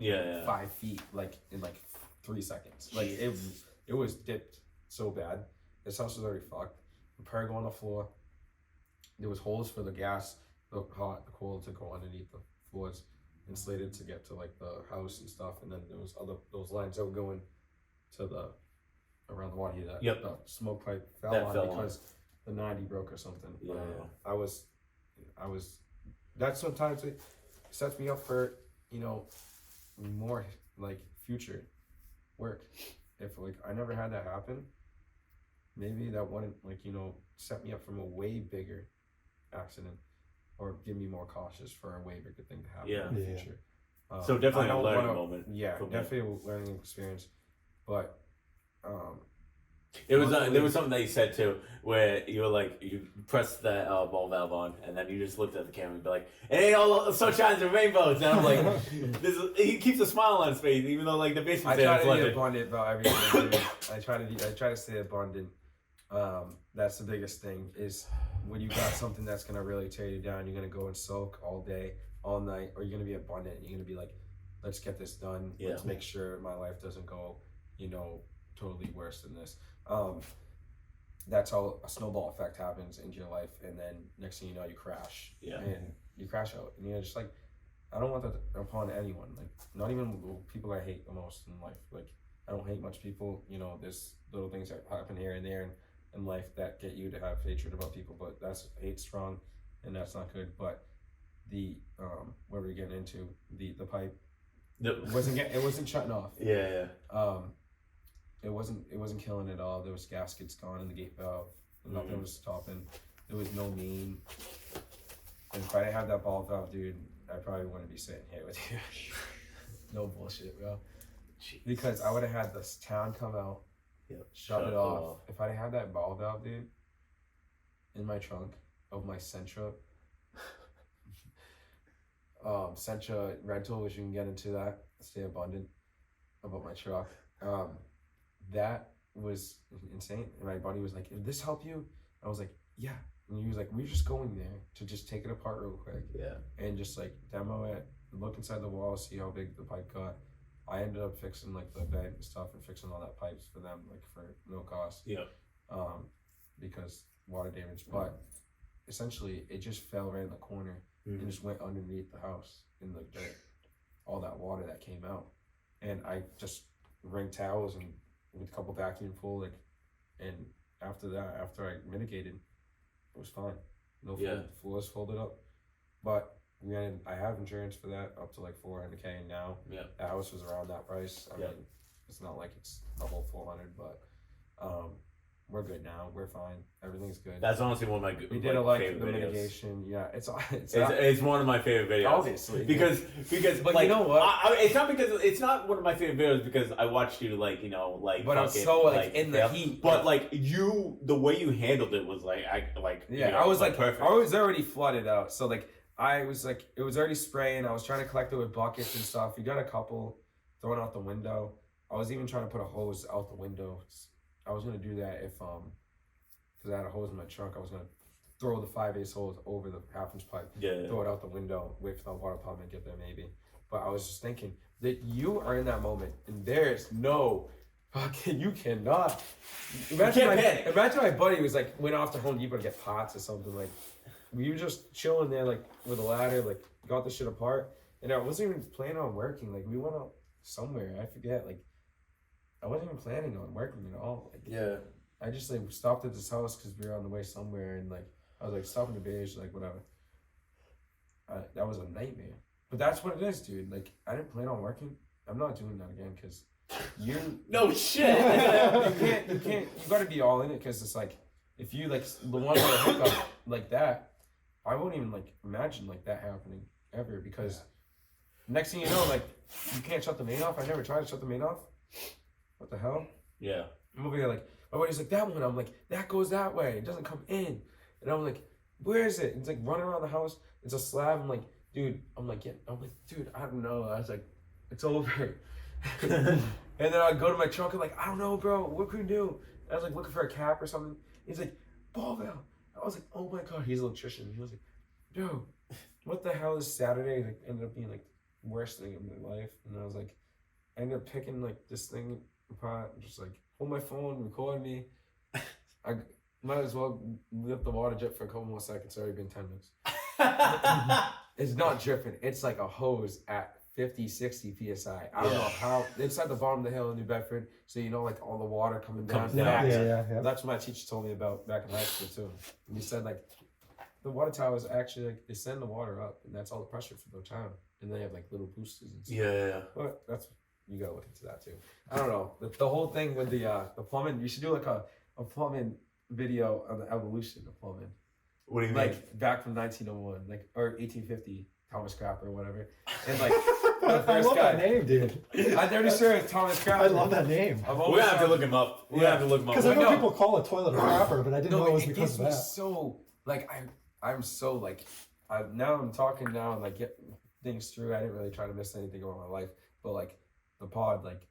5 feet, like in like 3 seconds. Like it was dipped so bad. This house was already fucked. The pergo on the floor. There was holes for the gas, the hot, the cold to go underneath the floors, insulated to get to like the house and stuff. And then there was those lines that were going to the around the water heater. The smoke pipe fell on because the 90 broke or something. Yeah. I was. That sometimes it sets me up for, you know, more like future work. If like I never had that happen, maybe that wouldn't, like, you know, set me up from a way bigger accident, or give me more cautious for a way bigger thing to happen in the future. So definitely a learning moment. Yeah, definitely a learning experience. But it was there was something that you said too, where you were like, you pressed that ball valve on, and then you just looked at the camera and be like, "It ain't all sunshines and rainbows." And I'm like, he keeps a smile on his face, even though like the basement. I try to be abundant about everything. I try to stay abundant. That's the biggest thing, is when you got something that's gonna really tear you down, you're gonna go and soak all day, all night, or you're gonna be abundant. You're gonna be like, let's get this done. Yeah. Let's make sure my life doesn't go, you know, totally worse than this. That's how a snowball effect happens into your life, and then next thing you know, you crash. Yeah. And you crash out, and you're just like, I don't want that upon anyone. Like, not even people I hate the most in life. Like, I don't hate much people. You know, there's little things that happen here and there in life that get you to have hatred about people, but that's hate strong, and that's not good. But the what were we getting into? The pipe. It wasn't shutting off. Yeah. It wasn't killing at all. There was gaskets gone in the gate valve. Nothing was stopping. There was no main. And if I didn't have that ball valve, dude, I probably wouldn't be sitting here with you. No bullshit, bro. Jeez. Because I would have had this town come out, shut it off. If I had that ball valve, dude, in my trunk of my Sentra rental, which you can get into that, stay abundant about my truck. That was insane. And my buddy was like, "Did this help you?" I was like, "Yeah." And he was like, "We're just going there to just take it apart real quick, and just like demo it, look inside the wall, see how big the pipe got." I ended up fixing like the vent and stuff, and fixing all that pipes for them, like for no cost. Because water damage. But essentially, it just fell right in the corner and just went underneath the house in the dirt. All that water that came out, and I just wring towels and with a couple vacuum full, like, and after that, after I mitigated, it was fine. No floors folded up, but I have insurance for that up to like $400K now. The house was around that price. I mean, it's not like it's the whole 400, but we're good now. We're fine. Everything's good. That's honestly one of my we did like the videos. mitigation. Yeah, it's one of my favorite videos. Obviously, because but like, you know what? It's not one of my favorite videos because I watched you like, you know, like. But I'm so like in the heat. But like the way you handled it was like I was like perfect. I was already flooded out. So like I was like, it was already spraying. I was trying to collect it with buckets and stuff. We got a couple thrown out the window. I was even trying to put a hose out the window. I was gonna do that if because I had a hose in my trunk. I was gonna throw the 5/8 hose over the 1/2 inch pipe, throw it out the window, wait for the water pump and get there maybe. But I was just thinking that you are in that moment, and there's no fucking, you cannot. Imagine my buddy was like went off to Home Depot to get pots or something. Like, we were just chilling there like with a ladder, like got the shit apart, and I wasn't even planning on working. Like, we went out somewhere, I forget. Like, I wasn't even planning on working at all. Like, I just like stopped at this house because we were on the way somewhere, and like I was like stopping to beige, like whatever. That was a nightmare. But that's what it is, dude. Like, I didn't plan on working. I'm not doing that again because you. No shit. You can't. You got to be all in it, because it's like, if you like the one little hiccup like that, I won't even like imagine like that happening ever, because next thing you know, like, you can't shut the main off. I never tried to shut the main off. What the hell? Yeah. I'm over here like, my buddy's like, that one. I'm like, that goes that way. It doesn't come in. And I'm like, where is it? It's like running around the house. It's a slab. I'm like, dude. I'm like, dude, I don't know. I was like, it's over. And then I go to my truck and like, I don't know, bro. What can we do? I was like looking for a cap or something. He's like, ball valve. I was like, oh my god. He's an electrician. He was like, dude, what the hell is Saturday? Like, ended up being like worst thing of my life. And I was like, I ended up picking like this thing apart, just like hold my phone, record me. I might as well lift the water jet for a couple more seconds. It's already been 10 minutes. It's not dripping. It's like a hose at 50, 60 psi. I don't know how. It's at the bottom of the hill in New Bedford, so you know, like all the water coming down. Yeah. That's what my teacher told me about back in high school too. And he said like the water towers actually like they send the water up, and that's all the pressure for the town. And they have like little boosters and stuff. Yeah. But that's you gotta look into that too. I don't know the whole thing with the plumbing. You should do like a plumbing video on the evolution of plumbing. What do you mean? Like back from 1901, like or 1850, Thomas Crapper or whatever. And like the I first love guy. that name, dude. I'm pretty sure it's Thomas Crapper. I love that name. I've We're always gonna have to thought- look him up. We're gonna have to look him up. Because I know No. people call a toilet a crapper, but I didn't know it was because gets of me that. so like I'm so like now I'm talking now and like get things through. I didn't really try to miss anything about my life, but like the pod, like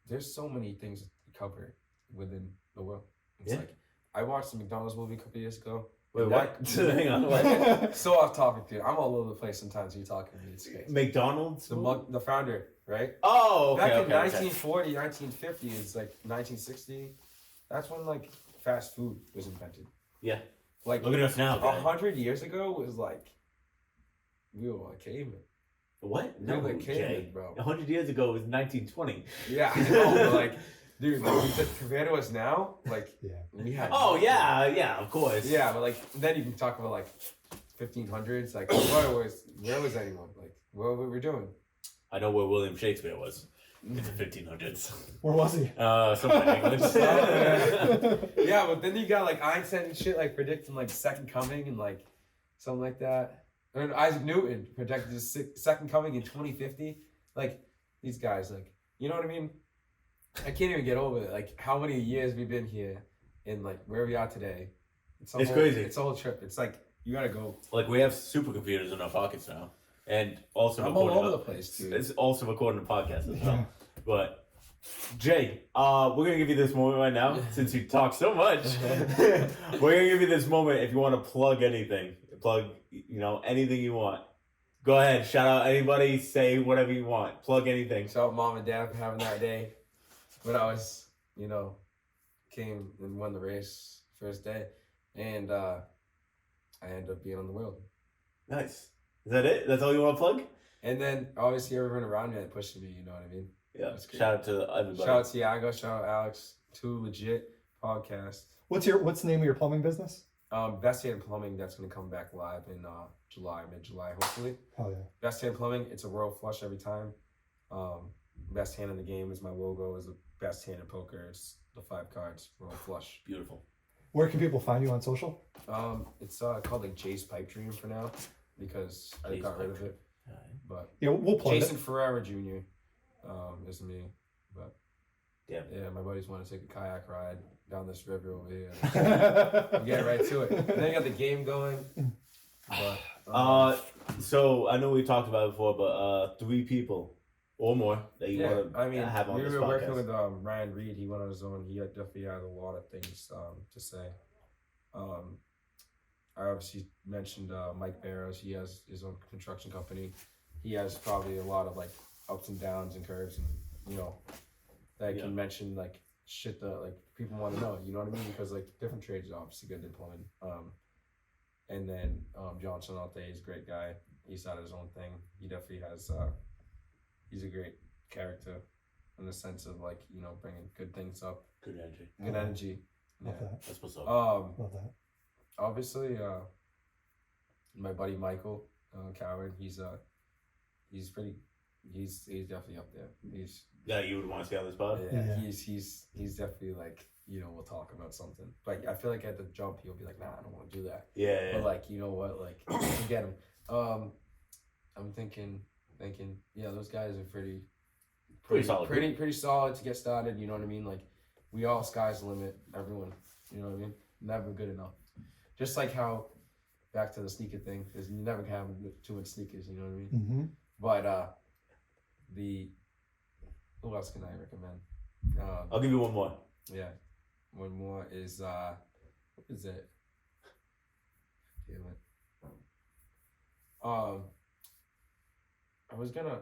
there's so many things to cover within the world. It's Yeah. like I watched the McDonald's movie a couple years ago. Wait, That- what? Hang on. What? So off topic, dude. I'm all over the place sometimes. You talking to me. It's okay. McDonald's? The founder, right? Oh, okay. Back in okay, 1940, 1950, it's like 1960. That's when like fast food was invented. Yeah. Like Look at us now. guy. 100 years ago was like we were like cavemen. What? We were No, like cavemen, Jay. bro. 100 years ago was 1920. Yeah, I know, but like, dude, like, compared to us now, like Yeah. we had. Oh yeah, of course. Yeah, but like then you can talk about like 1500s. Like where was anyone? Like what were we doing? I know where William Shakespeare was in the 1500s. Where was he? Somewhere in English. Yeah, but then you got like Einstein and shit like predicting like second coming and like something like that. And Isaac Newton predicted his second coming in 2050. Like these guys, like you know what I mean? I can't even get over it. Like how many years we've been here and like where we are today. It's crazy. It's a whole trip. It's like you gotta go. Like we have supercomputers in our pockets now, and also I'm all recording over a- the place, dude. It's also recording a podcast as well. But Jay, we're gonna give you this moment right now since you talk so much. We're gonna give you this moment if you want to plug anything, anything you want. Go ahead, shout out anybody, say whatever you want, plug anything. Shout out mom and dad for having that day. When I was, came and won the race first day, and I ended up being on the wheel. Nice. Is that it? That's all you want to plug? And then obviously everyone around me that pushed me, you know what I mean? Yeah. That's good. Shout out to everybody. Shout out to Iago, shout out Alex, Too Legit Podcast. What's the name of your plumbing business? Best Hand Plumbing, that's gonna come back live in mid-July, hopefully. Oh yeah. Best Hand Plumbing, it's a royal flush every time. Best hand in the game is my logo, is the best hand in poker. It's the 5 cards, royal flush. Beautiful. Where can people find you on social? It's called like Jay's Pipe Dream for now because I Jay's got rid Pipe of it. But Yeah, we'll plug Jason it. Ferreira Jr. Is me. But Yeah. my buddies want to take a kayak ride down this river over here. We'll get right to it. And then you got the game going. But So I know we talked about it before, but 3 people or more that you want to have on we this were podcast. working with Ryan Reed. He went on his own. He definitely had a lot of things to say. I obviously mentioned Mike Barrows. He has his own construction company. He has probably a lot of like ups and downs and curves, and that I can mention like shit that like people want to know. You know what I mean? Because like different trades are obviously good at plumbing. And then John Sonate is a great guy. He's got his own thing. He definitely has. He's a great character in the sense of like bringing good things up. Good energy. Good energy. Love that. That's what's up. Love that. Obviously, my buddy Michael Coward. He's definitely up there. Yeah, you would want to see on this pod? Yeah. Yeah. He's definitely like we'll talk about something. Like I feel like at the jump he'll be like, nah, I don't want to do that. Yeah. But like you know what, like you get him. I'm thinking, yeah, those guys are pretty solid. pretty solid to get started. You know what I mean? Like we all sky's the limit. Everyone, you know what I mean? Never good enough. Just like how, back to the sneaker thing, is you never can have too much sneakers, you know what I mean? Mm-hmm. But who else can I recommend? I'll give you one more. Yeah, one more is what is it? Damn it. I was gonna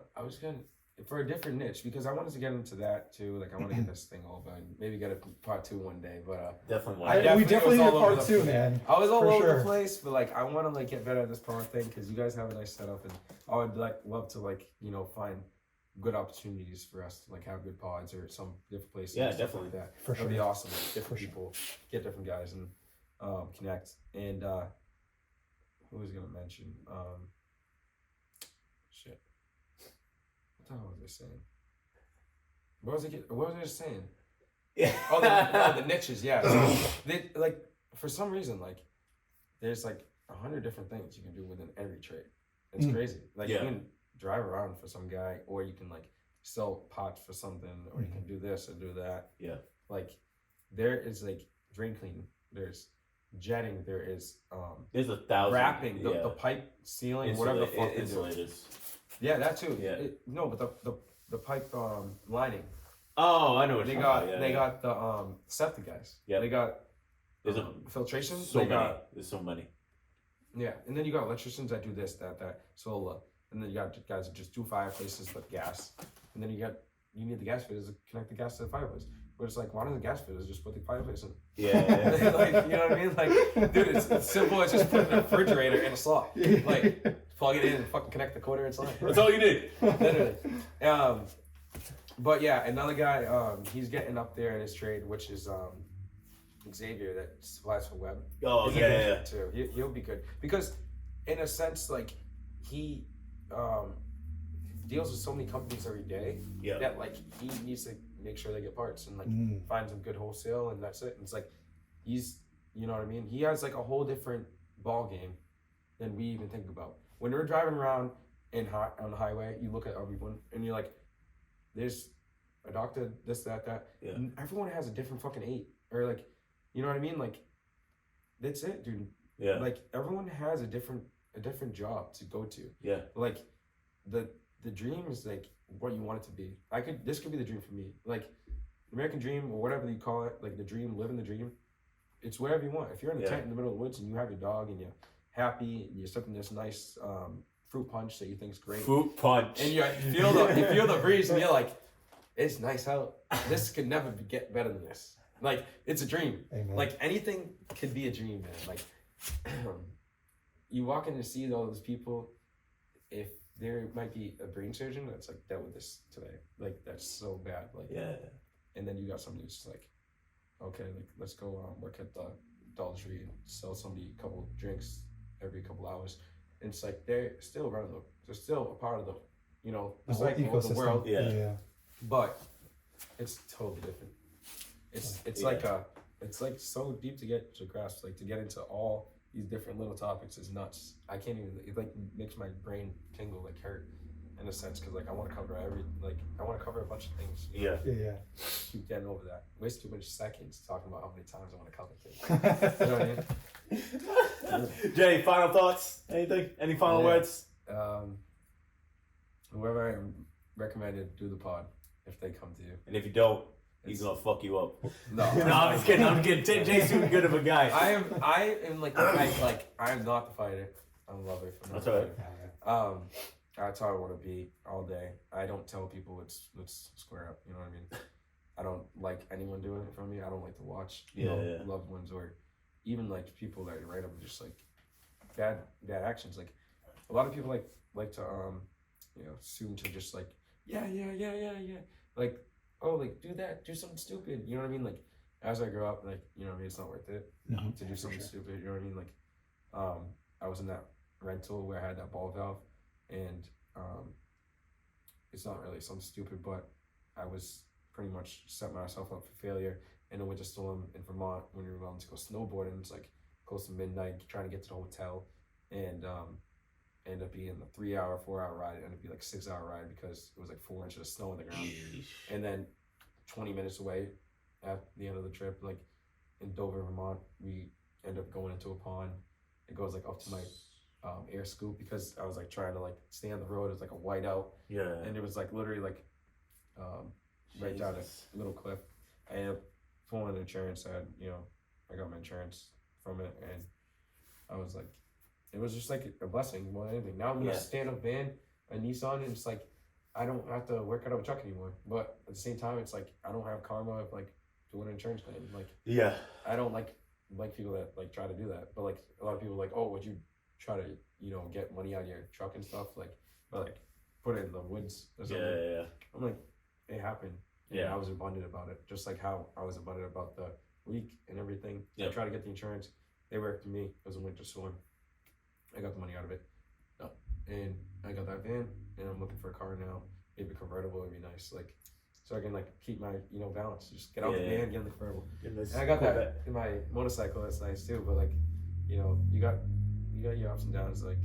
for a different niche because I wanted to get into that too. Like I want to get this thing over and maybe get a part 2 one day. But Definitely one. I We definitely was need all part over the 2, place. man. I was all For over sure. the place, but like I want to like get better at this pod thing because you guys have a nice setup, and I would like love to like find good opportunities for us to like have good pods or some different places. Yeah, and stuff definitely. like that. For That'd be sure. awesome. Different people, get different guys, and connect. And who was gonna mention? Shit. What the hell was I saying? What was I saying? Yeah. Oh, the niches, yeah. They, like, for some reason, like, there's like 100 different things you can do within every trade. It's crazy. Like, you can drive around for some guy, or you can like sell pots for something, or you can do this or do that. Yeah. Like, there is like drain cleaning. There's jetting. There is There's 1,000. wrapping, the pipe sealing, whatever the fuck they do. insulators. Yeah, that too. Yeah. No, but the pipe lining. Oh, I know what They you're got talking about. they got the septic guys. Yeah. They got There's filtration. so they many. got There's so many. yeah, and then you got electricians that do this, that, solar, and then you got guys that just do fireplaces with gas, and then you need the gas fitters to connect the gas to the fireplace. But it's like, why don't the gas fitters just put the fireplace in? Yeah. Like, you know what I mean? Like, dude, it's simple. It's just put a refrigerator in a slot. Like, plug it in and fucking connect the quarter. It's like That's all you need. literally. But yeah, another guy, he's getting up there in his trade, which is Xavier that supplies for web. Oh, He's yeah. good too. He'll be good because, in a sense, like he deals with so many companies every day Yeah. that like he needs to make sure they get parts and like find some good wholesale, and that's it. And it's like he's, you know what I mean? He has like a whole different ball game than we even think about. When we're driving around on the highway, you look at everyone and you're like, there's a doctor, this, that. Yeah. And everyone has a different fucking 8. Or like, you know what I mean? Like, that's it, dude. Yeah. Like everyone has a different job to go to. Yeah. Like the dream is like what you want it to be. This could be the dream for me. Like American dream or whatever you call it, like the dream, living the dream. It's wherever you want. If you're in a tent in the middle of the woods and you have your dog and you're happy and you're sipping this nice fruit punch that you think is great. Fruit punch. And you feel the breeze and you're like, it's nice out. This could never get better than this. Like, it's a dream. Amen. Like, anything could be a dream, man. Like, you walk in and see all those people, if there might be a brain surgeon that's like dealt with this today. Like, that's so bad. Like, Yeah. and then you got somebody who's just like, okay, like, let's go work at the Dollar Tree and sell somebody a couple drinks every couple hours. And it's like, they're still relevant. They're still a part of the, the the whole cycle of the world. Yeah. But it's totally different. It's like it's like so deep to get to grasp, like to get into all these different little topics is nuts. I can't even, it like makes my brain tingle, like hurt in a sense, because like I want to cover a bunch of things. Yeah. Yeah. Keep getting over that. Waste too many seconds talking about how many times I want to cover things. You know what I mean? Jay, final thoughts? Anything? Any final words? Whoever I recommended, do the pod if they come to you. And if you don't, he's gonna fuck you up. No, No, I'm just kidding. Jay's too good of a guy. I am like I am not the fighter. I'm a lover. That's all right. That's how I want to be all day. I don't tell people let's square up. You know what I mean? I don't like anyone doing it for me. I don't like to watch loved ones or even like people that are right up just like bad actions. Like a lot of people like to assume to just like yeah. Like, oh, like do that, do something stupid. You know what I mean? Like as I grow up, like, you know what I mean, it's not worth it to do something stupid. You know what I mean? Like I was in that rental where I had that ball valve, and it's not really something stupid, but I was pretty much set myself up for failure in a winter storm in Vermont when we were going to go snowboarding. It's like close to midnight, trying to get to the hotel, and ended up being a 3-hour, 4-hour ride. It ended up being like 6-hour ride because it was like 4 inches of snow on the ground. And then 20 minutes away at the end of the trip, like in Dover, Vermont, we end up going into a pond. It goes like up to my air scoop because I was like trying to like stay on the road. It was like a whiteout, Yeah. and it was like literally like right down a little cliff. I ended up pulling insurance. I got my insurance from it, and I was like, it was just like a blessing more than anything. Now I'm in a stand-up van, a Nissan, and it's like I don't have to work out of a truck anymore. But at the same time, it's like I don't have karma of like doing an insurance claim. Like I don't like people that like try to do that. But like a lot of people are like, oh, would you try to get money out of your truck and stuff but like put it in the woods or something? Yeah. I'm like, it happened. And I was abundant about it, just like how I was abundant about the week and everything. I tried to get the insurance. They worked for me. It was a winter storm. I got the money out of it. And I got that van, and I'm looking for a car now. Maybe a convertible would be nice, like so I can like keep my balance. Just get out the van, get in the convertible. And I got that in my motorcycle. That's nice too. But like, you got your ups and downs. Like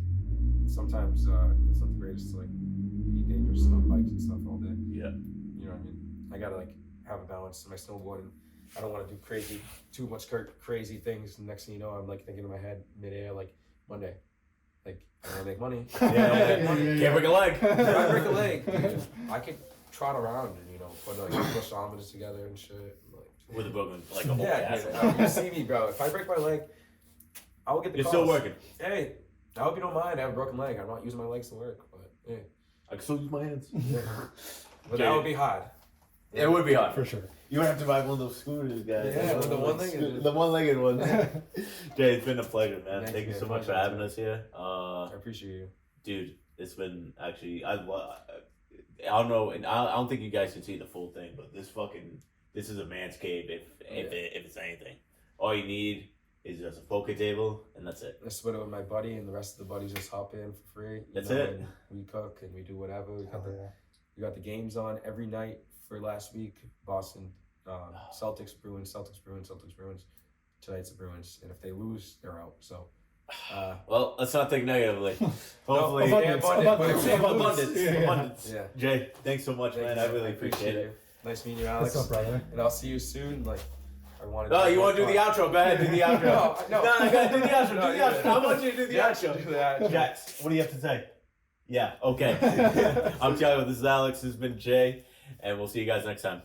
sometimes it's not the greatest to like be dangerous on bikes and stuff all day. Yeah. You know what I mean? I gotta like have a balance in my snowboarding. I don't want to do too much crazy things. Next thing you know, I'm like thinking in my head midair, like Monday, like I want to make money. Can't break a leg. If I break a leg, dude, I could trot around and put like push ominous together and shit. Like With a broken, like a whole you see me, bro. If I break my leg, I will get the You're calls. still working. Hey, I hope you don't mind. I have a broken leg. I'm not using my legs to work, but hey. I can still use my hands. But that would be hard. It would be hard. For sure. You would have to buy one of those scooters, guys. Yeah, the one-legged. The one-legged one. Jay, it's been a pleasure, man. Thank you man. so much for having us here. I appreciate you. Dude, it's been actually, I don't know, and I don't think you guys can see the full thing, but this is a man's cave if it's anything. All you need is just a poker table, and that's it. I split it with my buddy, and the rest of the buddies just hop in for free. That's it. And we cook and we do whatever. We got the games on every night for last week. Boston, Celtics, Bruins. Tonight's the Bruins, and if they lose, they're out. So. Well, let's not think negatively. Hopefully, abundance. Yeah. Jay, thanks so much, man. I really appreciate it. Nice meeting you, Alex. What's up, brother? And I'll see you soon. Like, I want to. No, you want to do the outro? Go ahead, do the outro. No, I gotta do the outro. No, Do the outro. I want you to do the outro. Do that. Jax, what do you have to say? Yeah, okay. I'm Tiago. This is Alex. This has been Jay, and we'll see you guys next time.